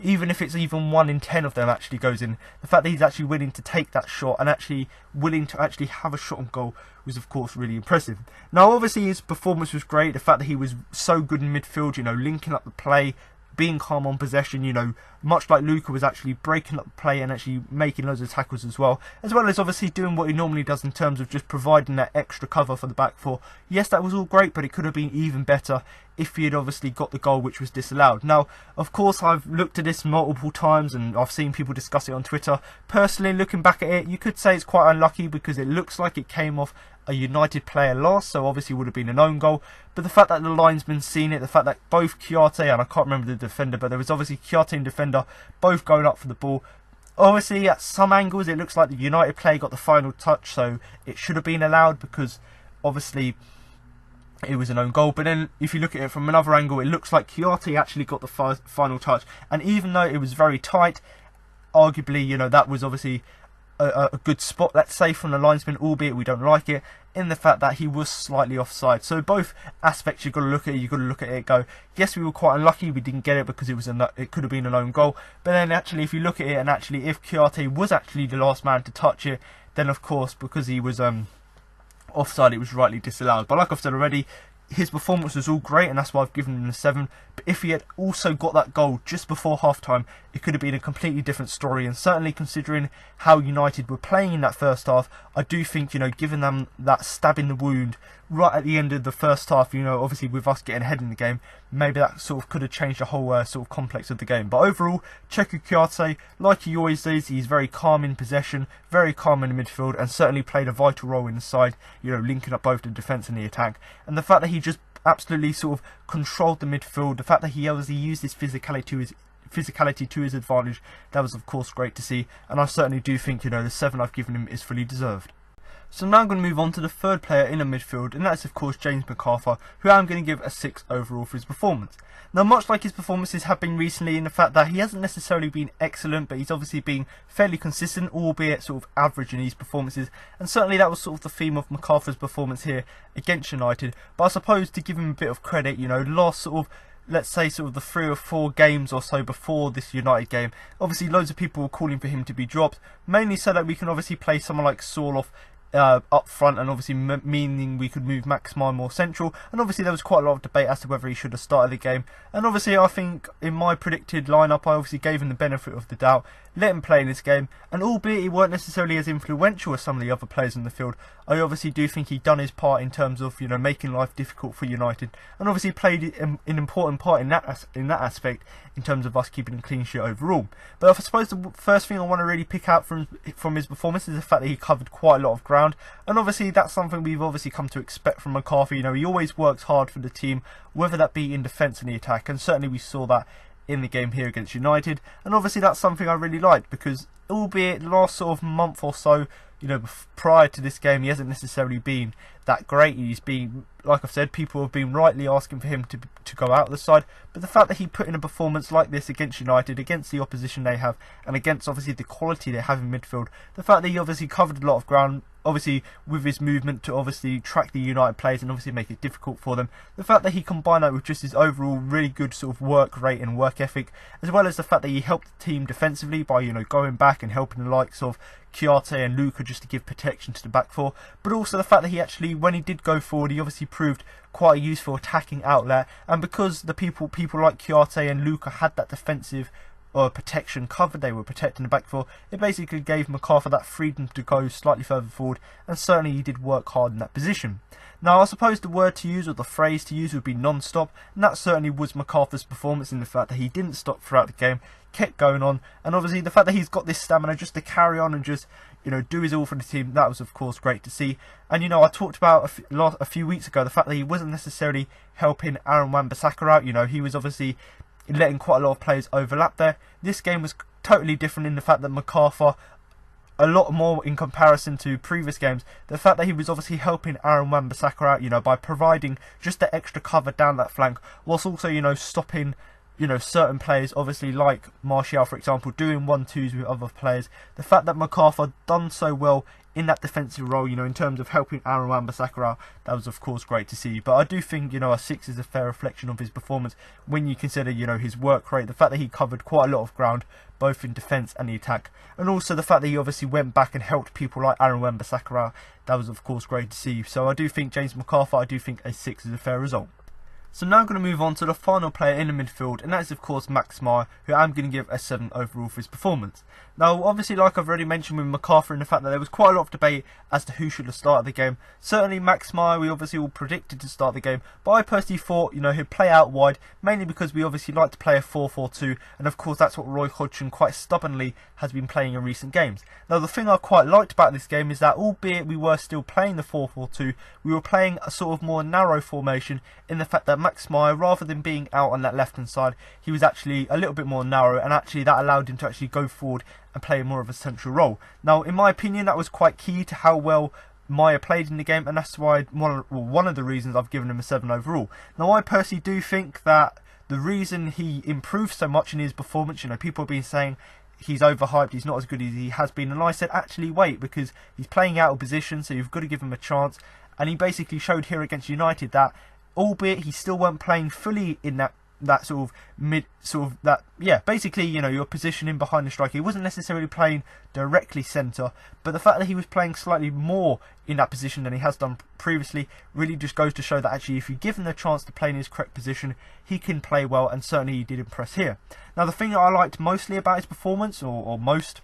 even if it's even 1 in 10 of them actually goes in, the fact that he's actually willing to take that shot and actually willing to actually have a shot on goal was of course really impressive. Now obviously his performance was great, the fact that he was so good in midfield, you know, linking up the play, being calm on possession, you know, much like Luka was actually breaking up the play and actually making loads of tackles as well as obviously doing what he normally does in terms of just providing that extra cover for the back four. Yes, that was all great, but it could have been even better if he had obviously got the goal which was disallowed. Now, of course, I've looked at this multiple times and I've seen people discuss it on Twitter. Personally, looking back at it, you could say it's quite unlucky because it looks like it came off a United player loss, so obviously would have been an own goal. But the fact that the linesman seen it, the fact that both Kouyaté and I can't remember the defender, but there was obviously Kouyaté and defender both going up for the ball. Obviously, at some angles, it looks like the United player got the final touch, so it should have been allowed because obviously it was an own goal. But then if you look at it from another angle, it looks like Kouyaté actually got the final touch. And even though it was very tight, arguably, you know, that was obviously a good spot, let's say, from the linesman, albeit we don't like it, in the fact that he was slightly offside. So both aspects you've got to look at it. You've got to look at it and go, yes, we were quite unlucky, we didn't get it because it could have been an own goal. But then actually, if you look at it, and actually if Kouyaté was actually the last man to touch it, then of course, because he was offside, it was rightly disallowed. But like I've said already, his performance was all great, and that's why I've given him a 7. But if he had also got that goal just before half-time, it could have been a completely different story. And certainly considering how United were playing in that first half, I do think, you know, giving them that stab in the wound right at the end of the first half, you know, obviously with us getting ahead in the game, maybe that sort of could have changed the whole sort of complex of the game. But overall, Cheikhou Kouyaté, like he always does, he's very calm in possession, very calm in the midfield, and certainly played a vital role in the side, you know, linking up both the defence and the attack. And the fact that he just absolutely sort of controlled the midfield, the fact that he obviously used his physicality to his advantage, that was of course great to see. And I certainly do think, you know, the 7 I've given him is fully deserved. So now I'm going to move on to the third player in the midfield, and that's of course James McArthur, who I'm going to give a 6 overall for his performance. Now, much like his performances have been recently, in the fact that he hasn't necessarily been excellent, but he's obviously been fairly consistent, albeit sort of average in these performances, and certainly that was sort of the theme of McArthur's performance here against United. But I suppose to give him a bit of credit, you know, the last sort of, let's say sort of the 3 or 4 games or so before this United game, obviously loads of people were calling for him to be dropped, mainly so that we can obviously play someone like Saul off up front, and obviously meaning we could move Max Meyer more central. And obviously there was quite a lot of debate as to whether he should have started the game, and obviously I think in my predicted lineup I obviously gave him the benefit of the doubt, let him play in this game, and albeit he weren't necessarily as influential as some of the other players in the field, I obviously do think he'd done his part in terms of, you know, making life difficult for United, and obviously played an important part in that aspect in terms of us keeping a clean sheet overall. But I suppose the first thing I want to really pick out from his performance is the fact that he covered quite a lot of ground, and obviously that's something we've obviously come to expect from McArthur. You know, he always works hard for the team, whether that be in defence and the attack, and certainly we saw that in the game here against United. And obviously that's something I really liked, because albeit the last sort of month or so, you know, prior to this game, he hasn't necessarily been that great. He's been, like I've said, people have been rightly asking for him to go out of the side, but the fact that he put in a performance like this against United, against the opposition they have, and against obviously the quality they have in midfield, the fact that he obviously covered a lot of ground, obviously with his movement to obviously track the United players and obviously make it difficult for them, the fact that he combined that with just his overall really good sort of work rate and work ethic, as well as the fact that he helped the team defensively by, you know, going back and helping the likes of Kouyaté and Luka just to give protection to the back four, but also the fact that he actually, when he did go forward, he obviously proved quite a useful attacking outlet. And because the people like Kouyaté and Luka had that defensive protection covered, they were protecting the back four, it basically gave McArthur that freedom to go slightly further forward, and certainly he did work hard in that position. Now I suppose the word to use, or the phrase to use, would be non-stop, and that certainly was McArthur's performance, in the fact that he didn't stop throughout the game, kept going on, and obviously the fact that he's got this stamina just to carry on and just, you know, do his all for the team, that was of course great to see. And you know, I talked about a few weeks ago the fact that he wasn't necessarily helping Aaron Wan-Bissaka out. You know, he was obviously letting quite a lot of players overlap there. This game was totally different in the fact that McArthur a lot more in comparison to previous games. The fact that he was obviously helping Aaron Wan-Bissaka out, you know, by providing just the extra cover down that flank, whilst also, you know, stopping, you know, certain players, obviously like Martial, for example, doing 1-2s with other players. The fact that McArthur done so well in that defensive role, you know, in terms of helping Aaron Wan-Bissaka out, that was of course great to see. But I do think, you know, a 6 is a fair reflection of his performance when you consider, you know, his work rate, the fact that he covered quite a lot of ground, both in defence and the attack, and also the fact that he obviously went back and helped people like Aaron Wan-Bissaka out. That was of course great to see. So I do think James McArthur, I do think a 6 is a fair result. So now I'm going to move on to the final player in the midfield, and that is of course Max Meyer, who I'm going to give a 7 overall for his performance. Now obviously, like I've already mentioned with McArthur, and the fact that there was quite a lot of debate as to who should have started the game. Certainly Max Meyer, we obviously all predicted to start the game, but I personally thought, you know, he'd play out wide, mainly because we obviously like to play a 4-4-2, and of course that's what Roy Hodgson quite stubbornly has been playing in recent games. Now the thing I quite liked about this game is that, albeit we were still playing the 4-4-2, we were playing a sort of more narrow formation, in the fact that Max Meyer, rather than being out on that left hand side, he was actually a little bit more narrow, and actually that allowed him to actually go forward and play more of a central role. Now in my opinion, that was quite key to how well Meyer played in the game, and that's why one of the reasons I've given him a 7 overall. Now I personally do think that the reason he improved so much in his performance, you know, people have been saying he's overhyped, he's not as good as he has been, and I said actually wait, because he's playing out of position, so you've got to give him a chance. And he basically showed here against United that, albeit he still weren't playing fully in that sort of mid, basically, you know, your positioning behind the striker. He wasn't necessarily playing directly centre, but the fact that he was playing slightly more in that position than he has done previously really just goes to show that actually if you give him the chance to play in his correct position, he can play well, and certainly he did impress here. Now the thing that I liked mostly about his performance, or most,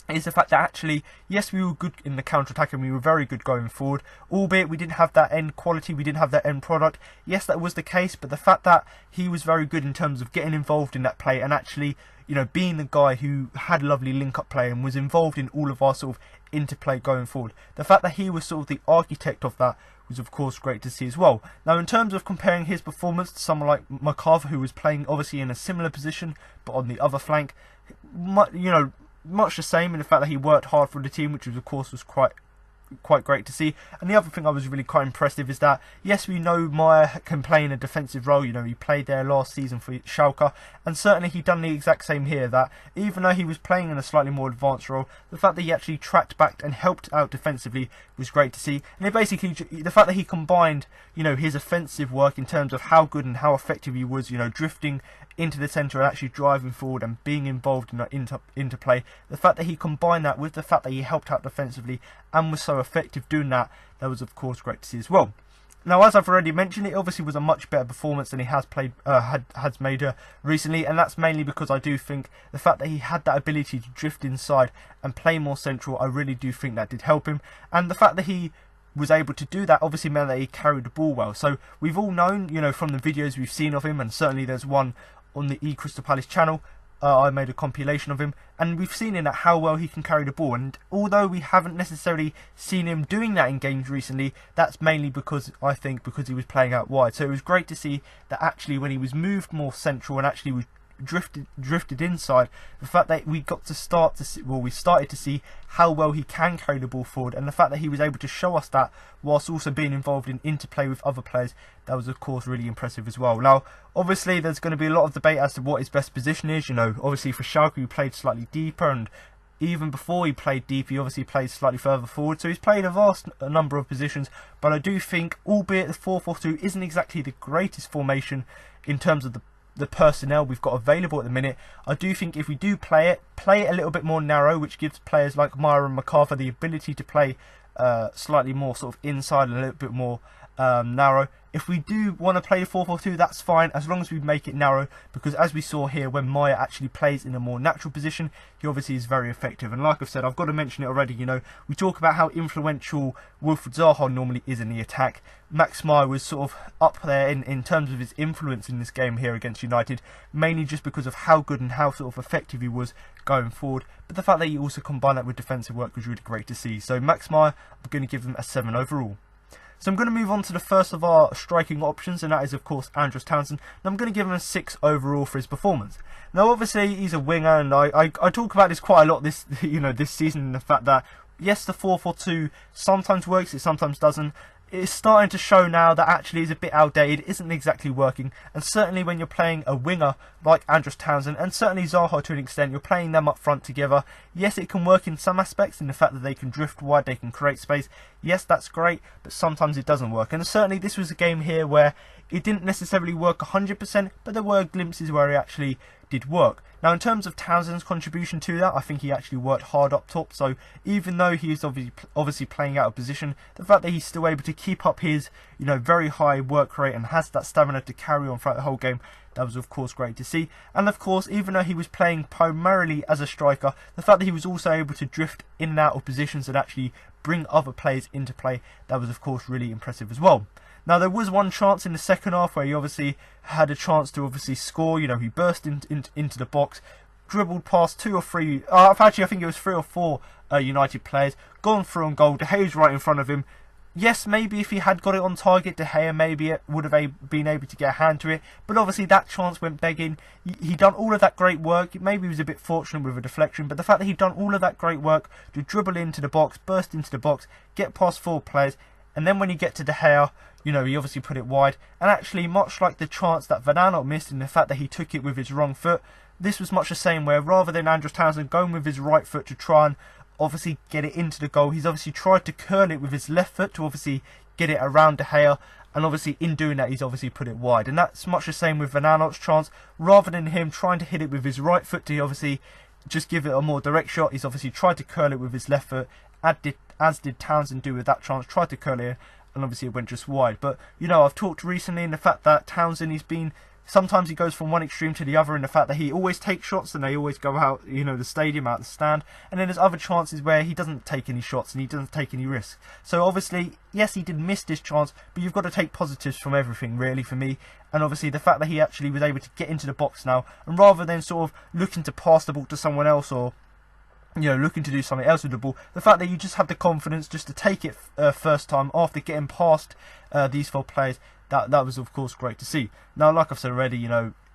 is the fact that actually, yes, we were good in the counter-attack and we were very good going forward, albeit we didn't have that end quality, we didn't have that end product. Yes, that was the case, but the fact that he was very good in terms of getting involved in that play, and actually, you know, being the guy who had lovely link-up play and was involved in all of our sort of interplay going forward, the fact that he was sort of the architect of that was of course great to see as well. Now in terms of comparing his performance to someone like McArthur, who was playing obviously in a similar position but on the other flank, you know, much the same in the fact that he worked hard for the team, which was of course was quite great to see. And the other thing I was really quite impressive is that, yes, we know Meyer can play in a defensive role, you know, he played there last season for Schalke, and certainly he done the exact same here, that even though he was playing in a slightly more advanced role, the fact that he actually tracked back and helped out defensively was great to see. And it basically, the fact that he combined, you know, his offensive work in terms of how good and how effective he was, you know, drifting into the centre and actually driving forward and being involved in that interplay, the fact that he combined that with the fact that he helped out defensively and was so effective doing that, that was of course great to see as well. Now, as I've already mentioned, it obviously was a much better performance than he has made recently, and that's mainly because I do think the fact that he had that ability to drift inside and play more central, I really do think that did help him. And the fact that he was able to do that obviously meant that he carried the ball well. So we've all known, you know, from the videos we've seen of him, and certainly there's one on the Crystal Palace channel, I made a compilation of him, and we've seen in that how well he can carry the ball. And although we haven't necessarily seen him doing that in games recently, that's mainly because, I think, because he was playing out wide. So it was great to see that actually when he was moved more central and actually was drifted inside, the fact that we got to start to see, well, we started to see how well he can carry the ball forward, and the fact that he was able to show us that whilst also being involved in interplay with other players, that was of course really impressive as well. Now obviously there's going to be a lot of debate as to what his best position is. You know, obviously for Schalke he played slightly deeper, and even before he played deep he obviously played slightly further forward, so he's played a vast number of positions. But I do think, albeit the 4-4-2 isn't exactly the greatest formation in terms of the personnel we've got available at the minute, I do think if we do play it a little bit more narrow, which gives players like Meyer and McArthur the ability to play slightly more sort of inside and a little bit more narrow. If we do want to play 4-4-2, that's fine, as long as we make it narrow, because as we saw here, when Meyer actually plays in a more natural position, he obviously is very effective. And like I've said, I've got to mention it already, you know, we talk about how influential Wilfried Zaha normally is in the attack. Max Meyer was sort of up there in terms of his influence in this game here against United, mainly just because of how good and how sort of effective he was going forward. But the fact that he also combined that with defensive work was really great to see. So Max Meyer, I'm going to give him a 7 overall. So I'm going to move on to the first of our striking options, and that is of course Andros Townsend. And I'm going to give him a 6 overall for his performance. Now obviously he's a winger, and I talk about this quite a lot this this season, in the fact that yes, the 4-4-2 sometimes works, it sometimes doesn't. It's starting to show now that actually is a bit outdated, isn't exactly working, and certainly when you're playing a winger like Andros Townsend, and certainly Zaha to an extent, you're playing them up front together. Yes, it can work in some aspects, in the fact that they can drift wide, they can create space. Yes, that's great, but sometimes it doesn't work. And certainly this was a game here where it didn't necessarily work 100%, but there were glimpses where it actually did work. Now in terms of Townsend's contribution to that, I think he actually worked hard up top, so even though he is obviously playing out of position, the fact that he's still able to keep up his very high work rate and has that stamina to carry on throughout the whole game, that was of course great to see. And of course, even though he was playing primarily as a striker, the fact that he was also able to drift in and out of positions and actually bring other players into play, that was of course really impressive as well. Now there was one chance in the second half where he obviously had a chance to obviously score. He burst into the box, dribbled past 2 or 3, actually I think it was 3 or 4 United players, gone through on goal. De Gea's right in front of him. Yes, maybe if he had got it on target, De Gea maybe would have been able to get a hand to it, but obviously that chance went begging. He done all of that great work. Maybe he was a bit fortunate with a deflection, but the fact that he'd done all of that great work to dribble into the box, burst into the box, get past 4 players, and then when you get to De Gea, he obviously put it wide. And actually, much like the chance that Aanholt missed in the fact that he took it with his wrong foot, this was much the same, where rather than Andros Townsend going with his right foot to try and obviously get it into the goal, he's obviously tried to curl it with his left foot to obviously get it around De Gea, and obviously in doing that he's obviously put it wide. And that's much the same with Aanholt's chance. Rather than him trying to hit it with his right foot to obviously just give it a more direct shot, he's obviously tried to curl it with his left foot, as did Townsend do with that chance, tried to curl it, and obviously it went just wide. But I've talked recently in the fact that Townsend, sometimes he goes from one extreme to the other, in the fact that he always takes shots and they always go out, the stadium, out the stand. And then there's other chances where he doesn't take any shots and he doesn't take any risks. So obviously, yes, he did miss this chance, but you've got to take positives from everything, really, for me. And obviously the fact that he actually was able to get into the box now, and rather than sort of looking to pass the ball to someone else, or looking to do something else with the ball, the fact that you just have the confidence just to take it first time after getting past these 4 players, that was of course great to see. Now, like I've said already,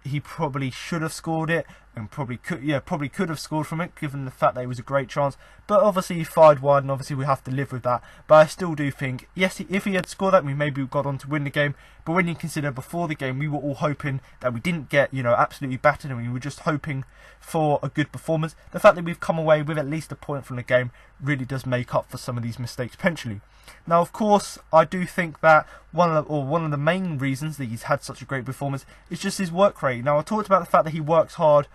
he probably should have scored it, and probably could have scored from it, given the fact that it was a great chance. But obviously he fired wide, and obviously we have to live with that. But I still do think, yes, if he had scored that, we maybe got on to win the game. But when you consider before the game, we were all hoping that we didn't get, absolutely battered, and we were just hoping for a good performance. The fact that we've come away with at least a point from the game really does make up for some of these mistakes potentially. Now, of course, I do think that one of the main reasons that he's had such a great performance is just his work rate. Now, I talked about the fact that he works hard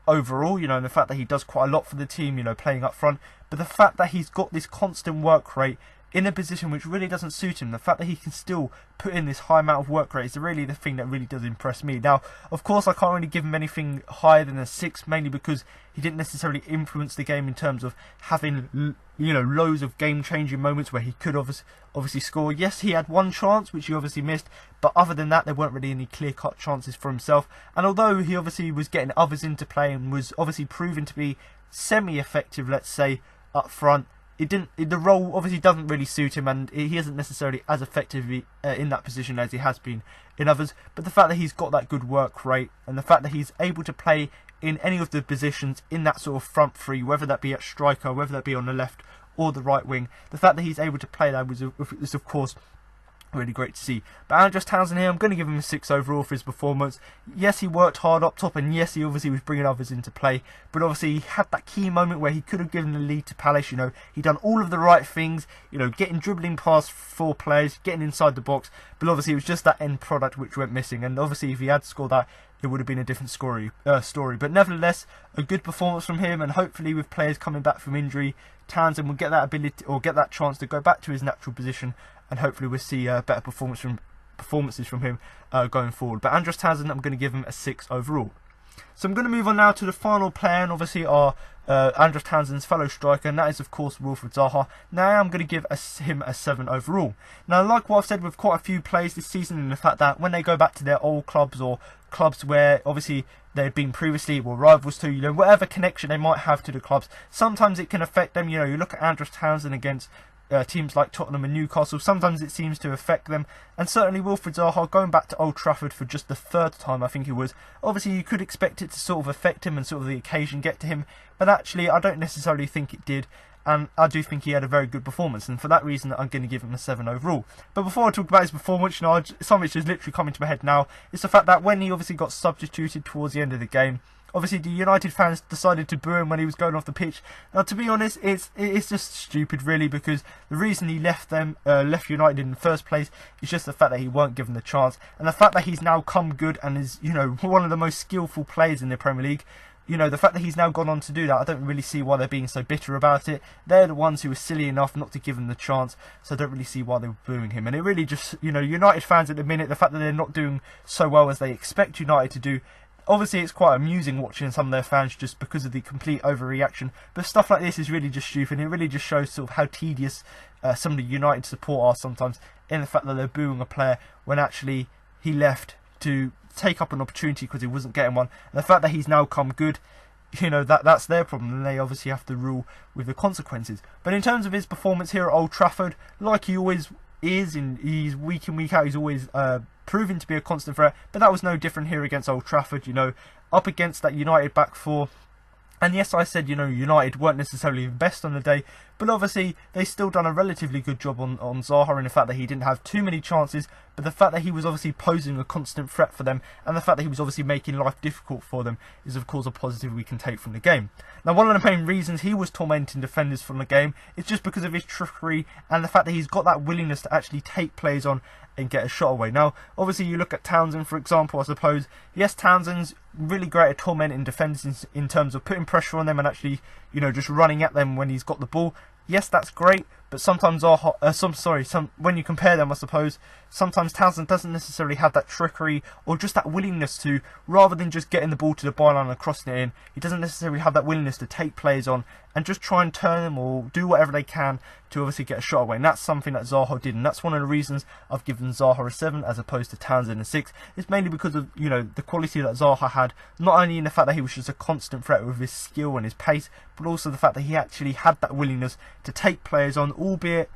overall, and the fact that he does quite a lot for the team, playing up front. But the fact that he's got this constant work rate in a position which really doesn't suit him, the fact that he can still put in this high amount of work rate is really the thing that really does impress me. Now, of course, I can't really give him anything higher than a 6, mainly because he didn't necessarily influence the game in terms of having, loads of game-changing moments where he could obviously score. Yes, he had one chance, which he obviously missed, but other than that, there weren't really any clear-cut chances for himself. And although he obviously was getting others into play and was obviously proven to be semi-effective, let's say, up front, the role obviously doesn't really suit him, and he isn't necessarily as effective in that position as he has been in others. But the fact that he's got that good work rate, and the fact that he's able to play in any of the positions in that sort of front 3, whether that be at striker, whether that be on the left or the right wing, the fact that he's able to play that was of course really great to see. But Andros Townsend here, I'm going to give him a 6 overall for his performance. Yes, he worked hard up top, and yes, he obviously was bringing others into play, but obviously he had that key moment where he could have given the lead to Palace. He done all of the right things, dribbling past 4 players, getting inside the box, but obviously it was just that end product which went missing. And obviously if he had scored that, it would have been a different story. But nevertheless, a good performance from him, and hopefully with players coming back from injury, Townsend will get that ability, or get that chance to go back to his natural position, and hopefully we'll see better performances from him going forward. But Andros Townsend, I'm going to give him a 6 overall. So I'm going to move on now to the final player, and obviously our Andros Townsend's fellow striker, and that is of course Wilfried Zaha. Now I'm going to give him a 7 overall. Now, like what I've said with quite a few players this season, in the fact that when they go back to their old clubs, or clubs where obviously they've been previously, or rivals to, whatever connection they might have to the clubs, sometimes it can affect them. You look at Andros Townsend against teams like Tottenham and Newcastle. Sometimes it seems to affect them, and certainly Wilfried Zaha going back to Old Trafford for just the third time, I think it was. Obviously you could expect it to sort of affect him and sort of the occasion get to him, but actually I don't necessarily think it did. And I do think he had a very good performance, and for that reason I'm going to give him a 7 overall. But before I talk about his performance, something which is literally coming to my head now, is the fact that when he obviously got substituted towards the end of the game, obviously the United fans decided to boo him when he was going off the pitch. Now to be honest, it's just stupid really, because the reason he left United in the first place is just the fact that he weren't given the chance, and the fact that he's now come good and is, one of the most skillful players in the Premier League. The fact that he's now gone on to do that, I don't really see why they're being so bitter about it. They're the ones who were silly enough not to give him the chance, so I don't really see why they were booing him. And it really just, United fans at the minute, the fact that they're not doing so well as they expect United to do, obviously it's quite amusing watching some of their fans just because of the complete overreaction. But stuff like this is really just stupid. It really just shows sort of how tedious some of the United support are sometimes, in the fact that they're booing a player when actually he left to take up an opportunity because he wasn't getting one. And the fact that he's now come good, that's their problem, and they obviously have to rule with the consequences. But in terms of his performance here at Old Trafford, like he always is, he's week in week out, he's always proven to be a constant threat. But that was no different here against Old Trafford, up against that United back four. And yes, I said, United weren't necessarily the best on the day, but obviously they still done a relatively good job on Zaha, in the fact that he didn't have too many chances, but the fact that he was obviously posing a constant threat for them, and the fact that he was obviously making life difficult for them, is of course a positive we can take from the game. Now, one of the main reasons he was tormenting defenders from the game is just because of his trickery, and the fact that he's got that willingness to actually take players on and get a shot away. Now, obviously you look at Townsend, for example, I suppose. Yes, Townsend's really great at tormenting defenders in terms of putting pressure on them and actually, just running at them when he's got the ball. Yes, that's great, but sometimes when you compare them, I suppose, sometimes Townsend doesn't necessarily have that trickery or just that willingness to, rather than just getting the ball to the byline and crossing it in, he doesn't necessarily have that willingness to take players on and just try and turn them or do whatever they can to obviously get a shot away. And that's something that Zaha did, and that's one of the reasons I've given Zaha a 7 as opposed to Townsend a 6. It's mainly because of, the quality that Zaha had, not only in the fact that he was just a constant threat with his skill and his pace, but also the fact that he actually had that willingness to take players on, albeit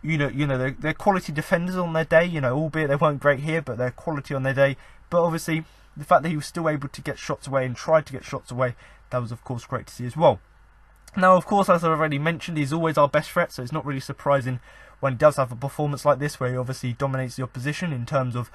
they're quality defenders on their day, albeit they weren't great here, but they're quality on their day. But obviously the fact that he was still able to get shots away and tried to get shots away, that was of course great to see as well. Now, of course, as I've already mentioned, he's always our best threat, so it's not really surprising when he does have a performance like this, where he obviously dominates the opposition in terms of,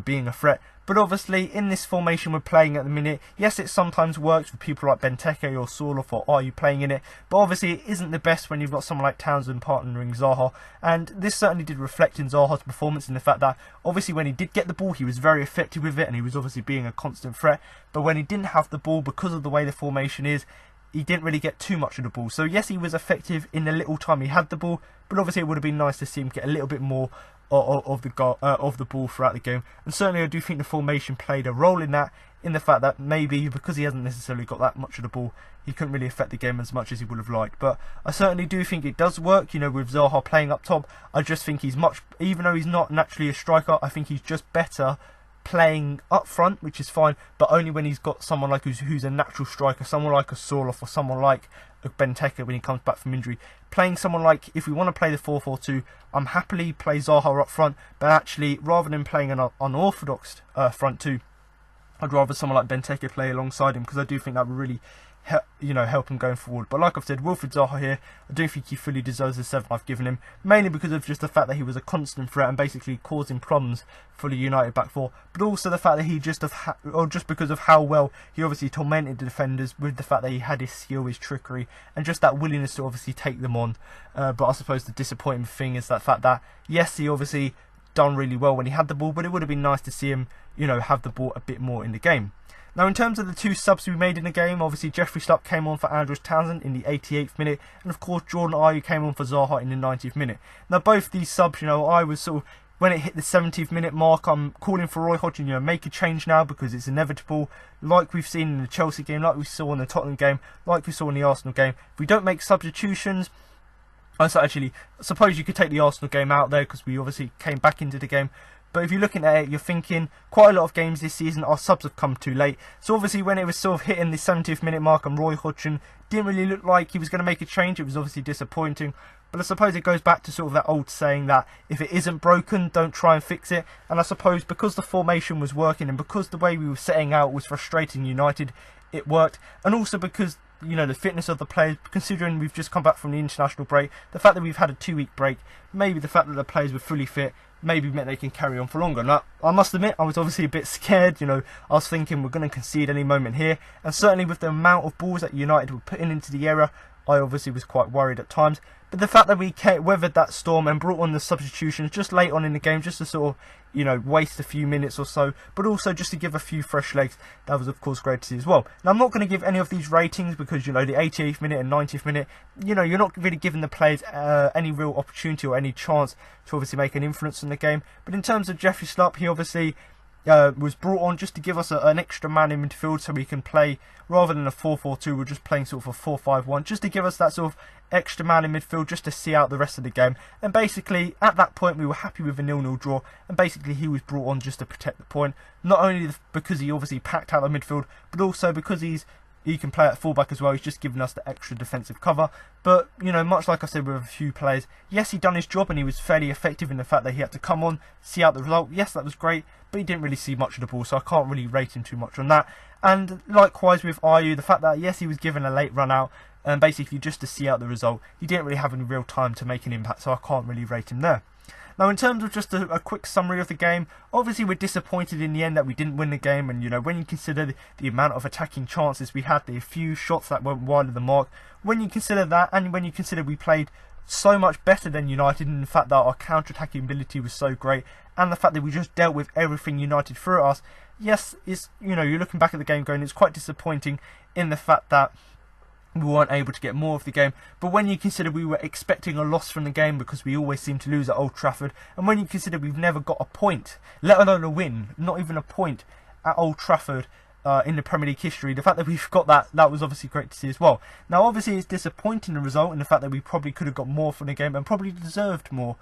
being a threat. But obviously, in this formation we're playing at the minute, yes, it sometimes works with people like Benteke or Sorloth, or are you playing in it? But obviously, it isn't the best when you've got someone like Townsend partnering Zaha. And this certainly did reflect in Zaha's performance, in the fact that, obviously, when he did get the ball, he was very effective with it, and he was obviously being a constant threat. But when he didn't have the ball, because of the way the formation is, he didn't really get too much of the ball. So yes, he was effective in the little time he had the ball, but obviously it would have been nice to see him get a little bit more of the ball throughout the game. And certainly I do think the formation played a role in that, in the fact that maybe because he hasn't necessarily got that much of the ball, he couldn't really affect the game as much as he would have liked. But I certainly do think it does work, with Zaha playing up top. I just think he's even though he's not naturally a striker, I think he's just better playing up front, which is fine, but only when he's got someone like who's a natural striker, someone like a Sorloth or someone like a Benteke when he comes back from injury. Playing someone like, if we want to play the 4-4-2, I'm happily play Zaha up front, but actually rather than playing an unorthodox front two, I'd rather someone like Benteke play alongside him, because I do think that would really help him going forward. But like I've said, Wilfried Zaha here, I don't think he fully deserves the 7 I've given him, mainly because of just the fact that he was a constant threat and basically causing problems for the United back four, but also the fact that he just because of how well he obviously tormented the defenders, with the fact that he had his skill, his trickery, and just that willingness to obviously take them on. But I suppose the disappointing thing is that fact that, yes, he obviously done really well when he had the ball, but it would have been nice to see him, have the ball a bit more in the game. Now, in terms of the two subs we made in the game, obviously Jeffrey Schlupp came on for Andros Townsend in the 88th minute, and of course Jordan Ayew came on for Zaha in the 90th minute. Now, both these subs, I was sort of, when it hit the 70th minute mark, I'm calling for Roy Hodgson, make a change now, because it's inevitable, like we've seen in the Chelsea game, like we saw in the Tottenham game, like we saw in the Arsenal game. If we don't make substitutions, actually, I suppose you could take the Arsenal game out there, because we obviously came back into the game. But if you're looking at it, you're thinking quite a lot of games this season, our subs have come too late. So obviously when it was sort of hitting the 70th minute mark and Roy Hodgson didn't really look like he was going to make a change, it was obviously disappointing. But I suppose it goes back to sort of that old saying that if it isn't broken, don't try and fix it. And I suppose because the formation was working and because the way we were setting out was frustrating United, it worked. And also because, you know, the fitness of the players, considering we've just come back from the international break, the fact that we've had a 2-week break, maybe the fact that the players were fully fit, maybe meant they can carry on for longer. Now, I must admit, I was obviously a bit scared. You know, I was thinking we're going to concede any moment here. And certainly with the amount of balls that United were putting into the area, I obviously was quite worried at times. But the fact that we weathered that storm and brought on the substitutions just late on in the game, just to sort of, you know, waste a few minutes or so, but also just to give a few fresh legs, that was of course great to see as well. Now, I'm not going to give any of these ratings because, you know, the 88th minute and 90th minute, you know, you're not really giving the players any real opportunity or any chance to obviously make an influence in the game. But in terms of Jeffrey Schlupp, he obviously was brought on just to give us an extra man in midfield so we can play, rather than a 4-4-2, we're just playing sort of a 4-5-1, just to give us that sort of extra man in midfield just to see out the rest of the game. And basically, at that point, we were happy with a 0-0 draw, and basically he was brought on just to protect the point, not only because he obviously packed out the midfield, but also because he can play at fullback as well. He's just given us the extra defensive cover. But, you know, much like I said with a few players, yes, he done his job and he was fairly effective in the fact that he had to come on, see out the result. Yes, that was great, but he didn't really see much of the ball, so I can't really rate him too much on that. And likewise with Ayew, the fact that, yes, he was given a late run out, and basically just to see out the result, he didn't really have any real time to make an impact, so I can't really rate him there. Now, in terms of just a quick summary of the game, obviously we're disappointed in the end that we didn't win the game. And, you know, when you consider the amount of attacking chances we had, the few shots that went wide of the mark, when you consider that, and when you consider we played so much better than United, and the fact that our counter-attacking ability was so great, and the fact that we just dealt with everything United threw at us, yes, it's, you know, you're looking back at the game going, it's quite disappointing in the fact that we weren't able to get more of the game. But when you consider we were expecting a loss from the game because we always seem to lose at Old Trafford, and when you consider we've never got a point, let alone a win, not even a point at Old Trafford in the Premier League history, the fact that we've got that was obviously great to see as well. Now, obviously it's disappointing, the result, in the fact that we probably could have got more from the game and probably deserved more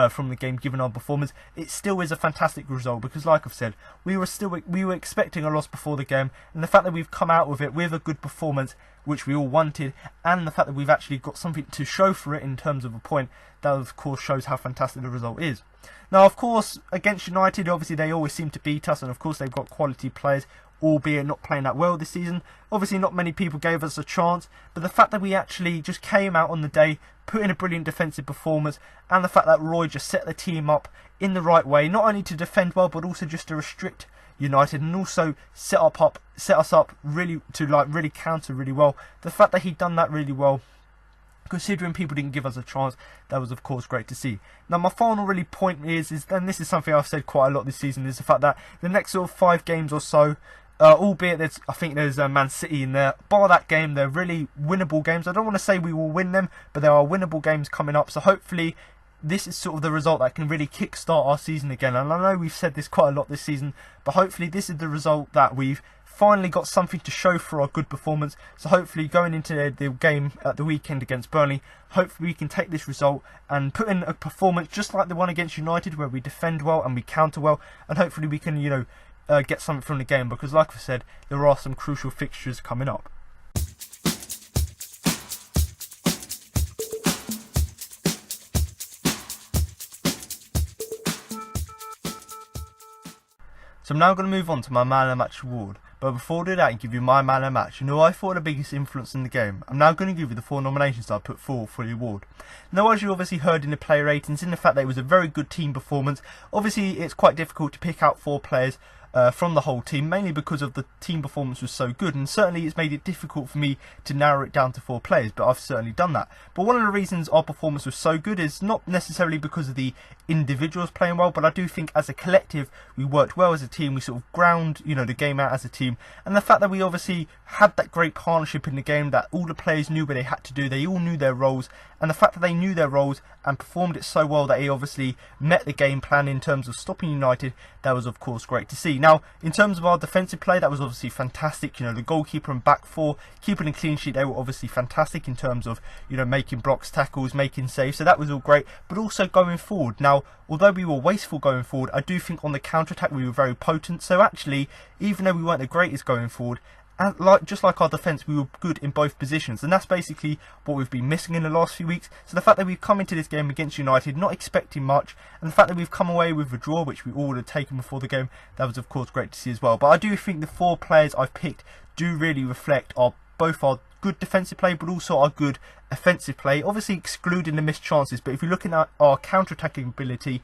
from the game given our performance. It still is a fantastic result because, like I've said, we were expecting a loss before the game, and the fact that we've come out with it with a good performance, which we all wanted, and the fact that we've actually got something to show for it in terms of a point, that of course shows how fantastic the result is. Now, of course, against United, obviously they always seem to beat us, and of course they've got quality players, albeit not playing that well this season. Obviously not many people gave us a chance, but the fact that we actually just came out on the day, put in a brilliant defensive performance, and the fact that Roy just set the team up in the right way, not only to defend well, but also just to restrict United, and also set us up really to really counter really well. The fact that he'd done that really well, considering people didn't give us a chance, that was of course great to see. Now, my final really point is, and this is something I've said quite a lot this season, is the fact that the next sort of 5 games or so, albeit I think there's Man City in there, bar that game, they're really winnable games. I don't want to say we will win them, but there are winnable games coming up, so hopefully this is sort of the result that can really kickstart our season again. And I know we've said this quite a lot this season, but hopefully this is the result that we've finally got something to show for our good performance. So hopefully going into the game at the weekend against Burnley, hopefully we can take this result and put in a performance just like the one against United, where we defend well and we counter well, and hopefully we can, you know, get something from the game, because like I said, there are some crucial fixtures coming up. So I'm now going to move on to my Man of the Match award. But before I do that and give you my Man of the Match, you know I thought the biggest influence in the game, I'm now going to give you the 4 nominations that I put forward for the award. Now, as you obviously heard in the player ratings, in the fact that it was a very good team performance, obviously it's quite difficult to pick out 4 players from the whole team, mainly because of the team performance was so good, and certainly it's made it difficult for me to narrow it down to 4 players, but I've certainly done that. But one of the reasons our performance was so good is not necessarily because of the individuals playing well, but I do think as a collective we worked well as a team. We sort of ground, you know, the game out as a team, and the fact that we obviously had that great partnership in the game, that all the players knew what they had to do, they all knew their roles, and the fact that they knew their roles and performed it so well that he obviously met the game plan in terms of stopping United, that was of course great to see. Now, in terms of our defensive play, that was obviously fantastic. You know, the goalkeeper and back 4 keeping a clean sheet, they were obviously fantastic in terms of, you know, making blocks, tackles, making saves, so that was all great. But also going forward, now although we were wasteful going forward, I do think on the counter-attack we were very potent. So actually, even though we weren't the greatest going forward, and just like our defence, we were good in both positions, and that's basically what we've been missing in the last few weeks. So the fact that we've come into this game against United not expecting much, and the fact that we've come away with a draw, which we all had taken before the game, that was of course great to see as well. But I do think the 4 players I've picked do really reflect both our good defensive play, but also our good offensive play, obviously excluding the missed chances. But if you're looking at our counter-attacking ability,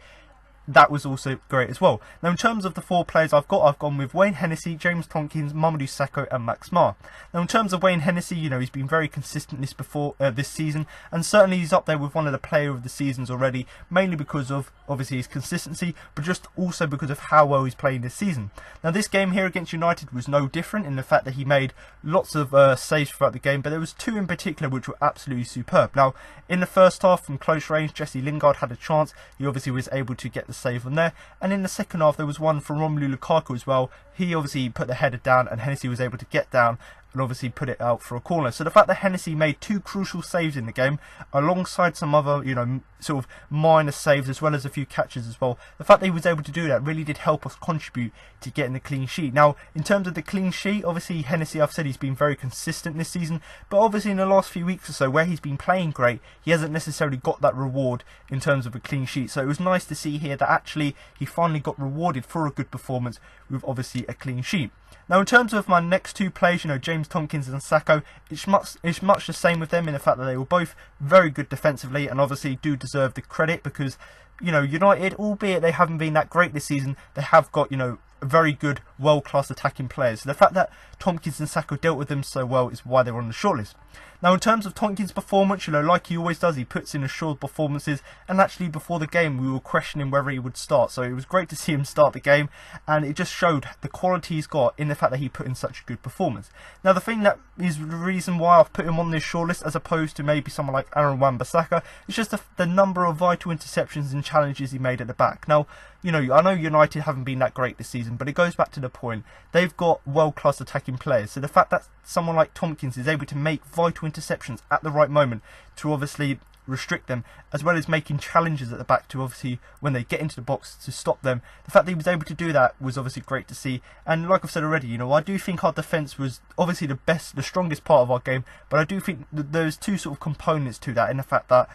that was also great as well. Now, in terms of the 4 players I've gone with Wayne Hennessey, James Tomkins, Mamadou Sakho and Max Maher. Now, in terms of Wayne Hennessey, you know, he's been very consistent this season, and certainly he's up there with one of the player of the seasons already, mainly because of obviously his consistency, but just also because of how well he's playing this season. Now, this game here against United was no different in the fact that he made lots of saves throughout the game, but there was 2 in particular which were absolutely superb. Now, in the first half, from close range, Jesse Lingard had a chance. He obviously was able to get the save on there, and in the second half there was one from Romelu Lukaku as well. He obviously put the header down, and Hennessey was able to get down and obviously put it out for a corner. So the fact that Hennessey made 2 crucial saves in the game, alongside some other, you know, sort of minor saves, as well as a few catches as well, the fact that he was able to do that really did help us contribute to getting the clean sheet. Now, in terms of the clean sheet, obviously Hennessey, I've said he's been very consistent this season, but obviously in the last few weeks or so, where he's been playing great, he hasn't necessarily got that reward in terms of a clean sheet. So it was nice to see here that actually he finally got rewarded for a good performance with obviously a clean sheet. Now, in terms of my next 2 players, you know, James Tomkins and Sakho, it's much the same with them in the fact that they were both very good defensively, and obviously do deserve the credit because, you know, United, albeit they haven't been that great this season, they have got, you know, very good, world-class attacking players. So the fact that Tomkins and Sakho dealt with them so well is why they're on the shortlist. Now, in terms of Tomkins' performance, you know, like he always does, he puts in assured performances, and actually before the game we were questioning whether he would start, so it was great to see him start the game, and it just showed the quality he's got in the fact that he put in such a good performance. Now, the thing that is the reason why I've put him on this shortlist as opposed to maybe someone like Aaron Wan-Bissaka is just the number of vital interceptions and challenges he made at the back. Now, you know, I know United haven't been that great this season, but it goes back to the point, they've got world-class attacking players, so the fact that someone like Tomkins is able to make vital interceptions at the right moment to obviously restrict them, as well as making challenges at the back to obviously, when they get into the box, to stop them. The fact that he was able to do that was obviously great to see. And like I've said already, you know, I do think our defence was obviously the strongest part of our game, but I do think that there's 2 sort of components to that, in the fact that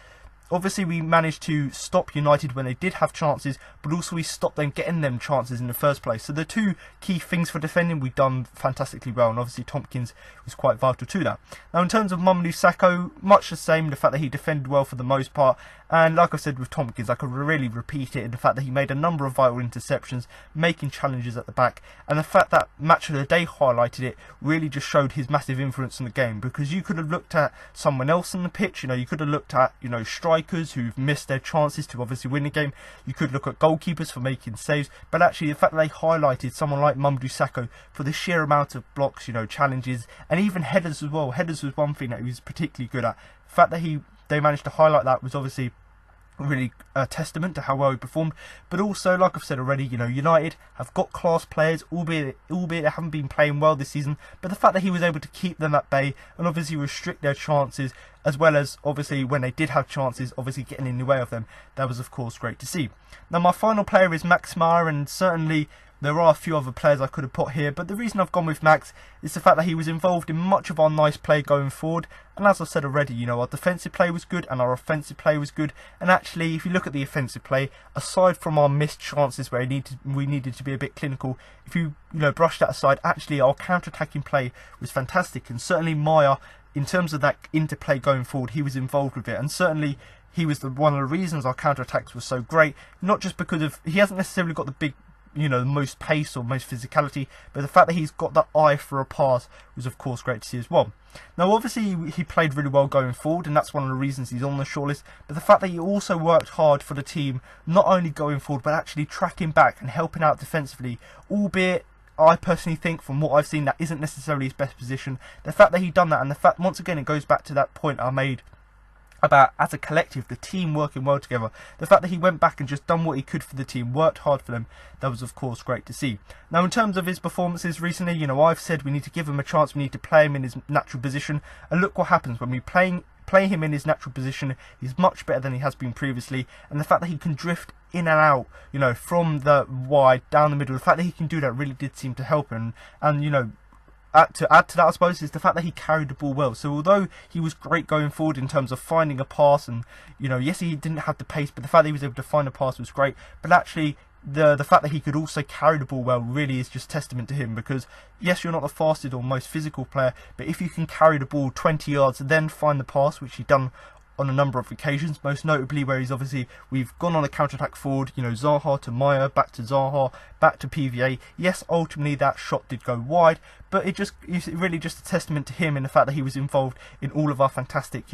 obviously we managed to stop United when they did have chances, but also we stopped them getting them chances in the first place. So the 2 key things for defending, we've done fantastically well, and obviously Tomkins was quite vital to that. Now, in terms of Mamadou Sakho, much the same, the fact that he defended well for the most part, and like I said with Tomkins, I could really repeat it in the fact that he made a number of vital interceptions, making challenges at the back, and the fact that Match of the Day highlighted it really just showed his massive influence on the game, because you could have looked at someone else on the pitch, you know, you could have looked at, you know, strikers who've missed their chances to obviously win the game, you could look at goalkeepers for making saves, but actually the fact that they highlighted someone like Mamadou Sakho for the sheer amount of blocks, you know, challenges, and even headers as well. Headers was one thing that he was particularly good at. The fact that they managed to highlight that was obviously really a testament to how well he performed. But also, like I've said already, you know, United have got class players, albeit they haven't been playing well this season, but the fact that he was able to keep them at bay and obviously restrict their chances, as well as obviously when they did have chances, obviously getting in the way of them, that was of course great to see. Now, my final player is Max Maher, and certainly there are a few other players I could have put here, but the reason I've gone with Max is the fact that he was involved in much of our nice play going forward. And as I said already, you know, our defensive play was good and our offensive play was good. And actually, if you look at the offensive play, aside from our missed chances where we needed to be a bit clinical, if you brush that aside, actually our counter-attacking play was fantastic. And certainly Maher, in terms of that interplay going forward, he was involved with it. And certainly he was one of the reasons our counter-attacks were so great. Not just because of, he hasn't necessarily got the big, the most pace or most physicality, but the fact that he's got that eye for a pass was of course great to see as well. Now obviously he played really well going forward, and that's one of the reasons he's on the shortlist, but the fact that he also worked hard for the team, not only going forward but actually tracking back and helping out defensively, albeit I personally think from what I've seen that isn't necessarily his best position. The fact that he done that, and the fact, once again, it goes back to that point I made about, as a collective, the team working well together. The fact that he went back and just done what he could for the team, worked hard for them, that was of course great to see. Now in terms of his performances recently, I've said we need to give him a chance, we need to play him in his natural position, and look what happens when we play him in his natural position. He's much better than he has been previously, and the fact that he can drift in and out, from the wide down the middle, the fact that he can do that really did seem to help him. And to add to that, I suppose, is the fact that he carried the ball well. So although he was great going forward in terms of finding a pass, and yes, he didn't have the pace, but the fact that he was able to find a pass was great. But actually, the fact that he could also carry the ball well really is just testament to him, because yes, you're not the fastest or most physical player, but if you can carry the ball 20 yards and then find the pass, which he done on a number of occasions, most notably where we've gone on a counter-attack forward, Zaha to Maya, back to Zaha, back to PVA. Yes, ultimately that shot did go wide, but it's really just a testament to him in the fact that he was involved in all of our fantastic,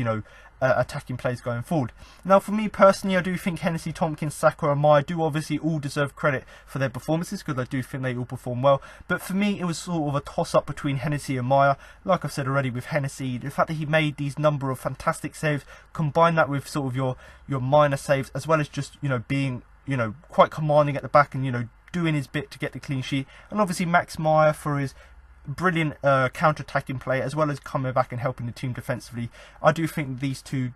attacking plays going forward. Now, for me personally, I do think Hennessey, Tompkins, Saka and Maya do obviously all deserve credit for their performances, because I do think they all perform well. But for me, it was sort of a toss-up between Hennessey and Maya. Like I've said already with Hennessey, the fact that he made these number of fantastic saves, combine that with sort of your minor saves, as well as just being quite commanding at the back and doing his bit to get the clean sheet, and obviously Max Meyer for his brilliant counter-attacking play, as well as coming back and helping the team defensively. I do think these two,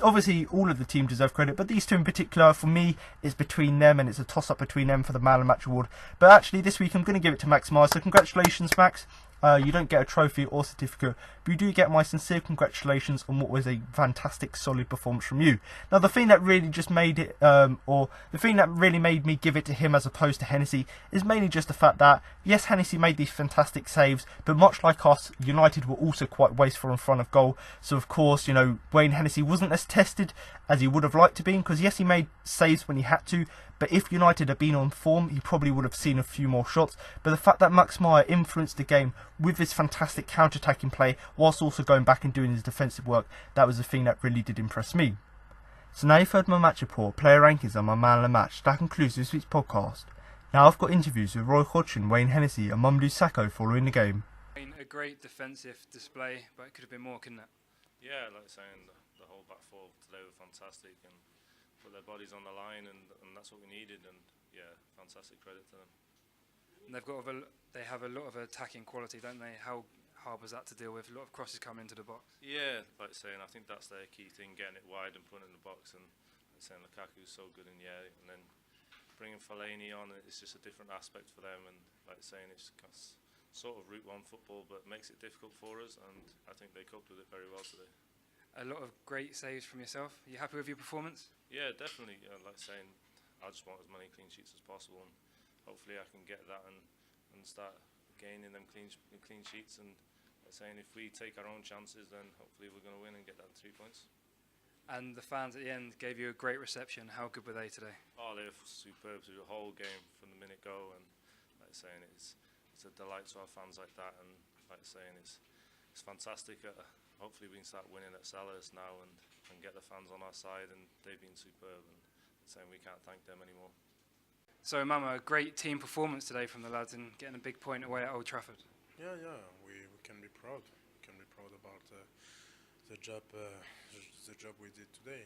obviously all of the team deserve credit, but these two in particular, for me, is between them, and it's a toss-up between them for the Man of the Match award. But actually this week I'm going to give it to Max Meyer, so congratulations, Max. You don't get a trophy or certificate, but you do get my sincere congratulations on what was a fantastic, solid performance from you. Now, the thing that really just made it, or the thing that really made me give it to him as opposed to Hennessey, is mainly just the fact that, yes, Hennessey made these fantastic saves, but much like us, United were also quite wasteful in front of goal. So, of course, Wayne Hennessey wasn't as tested as he would have liked to be, because yes, he made saves when he had to, but if United had been on form, he probably would have seen a few more shots. But the fact that Max Meyer influenced the game with his fantastic counter-attacking play, whilst also going back and doing his defensive work, that was the thing that really did impress me. So now you've heard my match report, player rankings and my man of the match. That concludes this week's podcast. Now I've got interviews with Roy Hodgson, Wayne Hennessey and Mamadou Sakho following the game. A great defensive display, but it could have been more, couldn't it? Yeah, like saying, the whole back four today were fantastic and put their bodies on the line, and that's what we needed, and yeah, fantastic credit to them. And they have a lot of attacking quality, don't they? How hard was that to deal with? A lot of crosses coming into the box. Yeah, like saying, I think that's their key thing, getting it wide and putting it in the box, and like saying Lukaku's so good in the air, and then bringing Fellaini on, it's just a different aspect for them, and like saying, it's sort of Route 1 football, but makes it difficult for us, and I think they coped with it very well today. A lot of great saves from yourself. Are you happy with your performance? Yeah, definitely. Like saying, I just want as many clean sheets as possible, and hopefully I can get that and start gaining them clean sheets. And like saying, if we take our own chances, then hopefully we're going to win and get that 3 points. And the fans at the end gave you a great reception. How good were they today? Oh, they were superb through the whole game from the minute go, and like saying, it's a delight to have fans like that, and like saying, it's fantastic. Hopefully we can start winning at Sellers now and get the fans on our side, and they've been superb, and saying we can't thank them anymore. So Mama, a great team performance today from the lads and getting a big point away at Old Trafford. Yeah, we can be proud. We can be proud about the job we did today.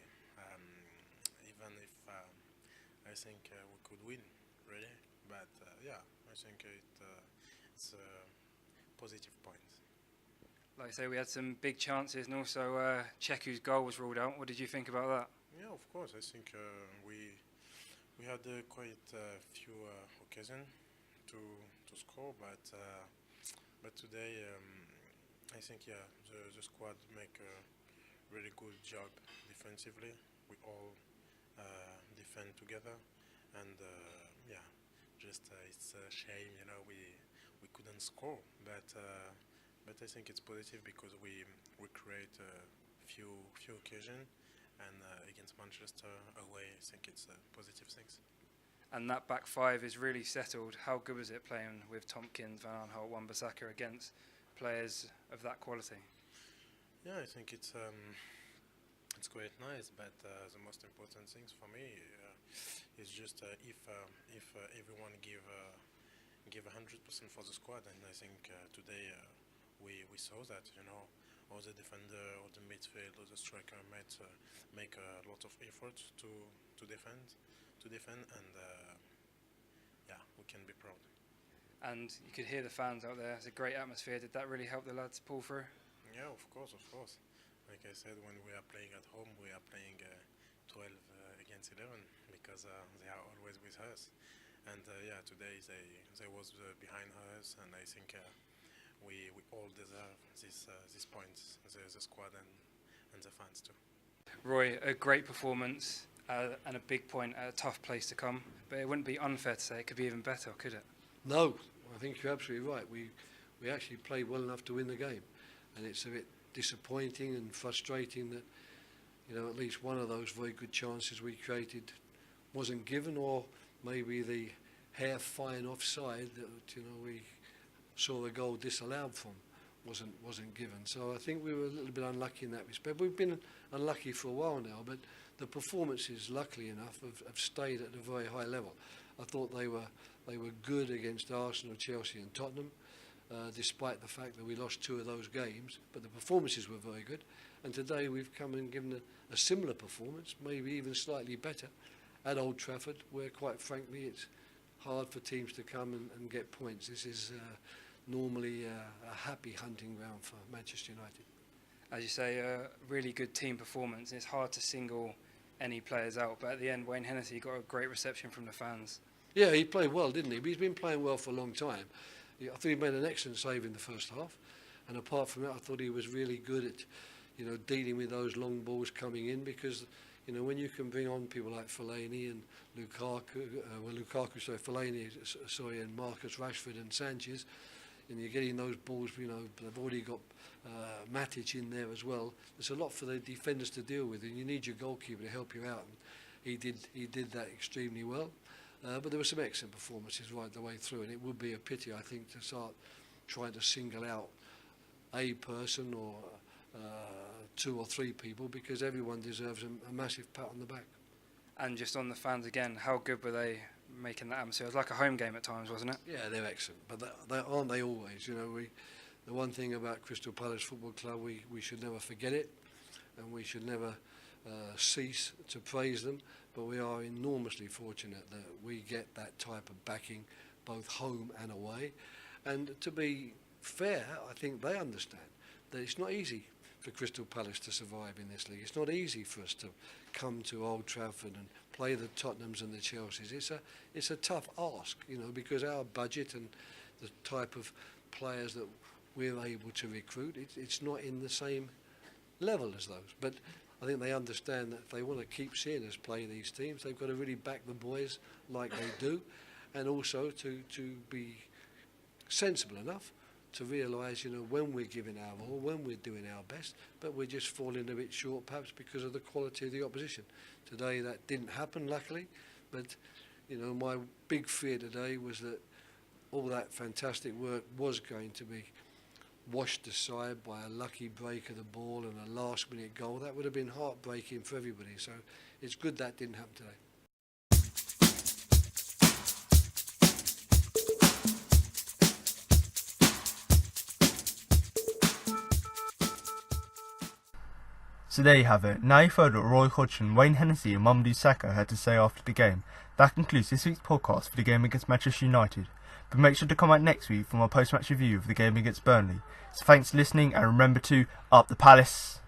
Even if I think we could win, really, but yeah, I think it's a positive point. Like I say, we had some big chances, and also Cheku's goal was ruled out. What did you think about that? Yeah, of course. I think we had quite a few occasions to score, but today I think the squad make a really good job defensively. We all defend together, and yeah, just it's a shame, we couldn't score, but I think it's positive because we create a few occasions, and against Manchester away, I think it's a positive thing. And that back five is really settled. How good was it playing with Tompkins, Van Aanholt, Wan-Bissaka against players of that quality? Yeah, I think it's quite nice, but the most important things for me is just if everyone give 100% for the squad, and I think today we saw that, all the defender, all the midfield, all the striker make a lot of effort to defend, and yeah, we can be proud. And you could hear the fans out there. It's a great atmosphere. Did that really help the lads pull through? Yeah, of course. Like I said, when we are playing at home, we are playing 12 against 11 because they are always with us. And yeah, today they was behind us, and I think we all deserve these points, the squad and the fans too. Roy, a great performance and a big point at a tough place to come, but it wouldn't be unfair to say it could be even better, could it? No, I think you're absolutely right. We actually played well enough to win the game, and it's a bit disappointing and frustrating that, you know, at least one of those very good chances we created wasn't given, or maybe the hair fine offside that, you know, we saw the goal disallowed from wasn't given. So I think we were a little bit unlucky in that respect. We've been unlucky for a while now, but the performances, luckily enough, have stayed at a very high level. I thought they were good against Arsenal, Chelsea and Tottenham, despite the fact that we lost 2 of those games, but the performances were very good. And today we've come and given a similar performance, maybe even slightly better, at Old Trafford, where quite frankly it's hard for teams to come and get points. This is normally a happy hunting ground for Manchester United. As you say, a really good team performance. It's hard to single any players out, but at the end, Wayne Hennessey got a great reception from the fans. Yeah, he played well, didn't he? But he's been playing well for a long time. I thought he made an excellent save in the first half, and apart from that, I thought he was really good at, you know, dealing with those long balls coming in, because, you know, when you can bring on people like Fellaini and Fellaini, and Marcus Rashford and Sanchez, and you're getting those balls, you know, they've already got Matic in there as well. There's a lot for the defenders to deal with, and you need your goalkeeper to help you out. And he did that extremely well. But there were some excellent performances right the way through, and it would be a pity, I think, to start trying to single out a person or 2 or 3 people, because everyone deserves a massive pat on the back. And just on the fans again, how good were they making that atmosphere? It was like a home game at times, wasn't it? Yeah, they're excellent, but aren't they always? You know, the one thing about Crystal Palace Football Club, we should never forget it, and we should never cease to praise them. But we are enormously fortunate that we get that type of backing, both home and away. And to be fair, I think they understand that it's not easy for Crystal Palace to survive in this league. It's not easy for us to come to Old Trafford and play the Tottenhams and the Chelseas. It's a tough ask, you know, because our budget and the type of players that we're able to recruit, it's not in the same level as those. But I think they understand that if they want to keep seeing us play these teams, they've got to really back the boys like they do, and also to be sensible enough to realise, you know, when we're giving our all, when we're doing our best, but we're just falling a bit short perhaps because of the quality of the opposition. Today that didn't happen, luckily, but, you know, my big fear today was that all that fantastic work was going to be washed aside by a lucky break of the ball and a last-minute goal. That would have been heartbreaking for everybody. So it's good that didn't happen today. So there you have it. Now you've heard what Roy Hodgson, Wayne Hennessey and Mamadou Sakho had to say after the game. That concludes this week's podcast for the game against Manchester United. But make sure to come out next week for my post-match review of the game against Burnley. So thanks for listening, and remember to up the Palace.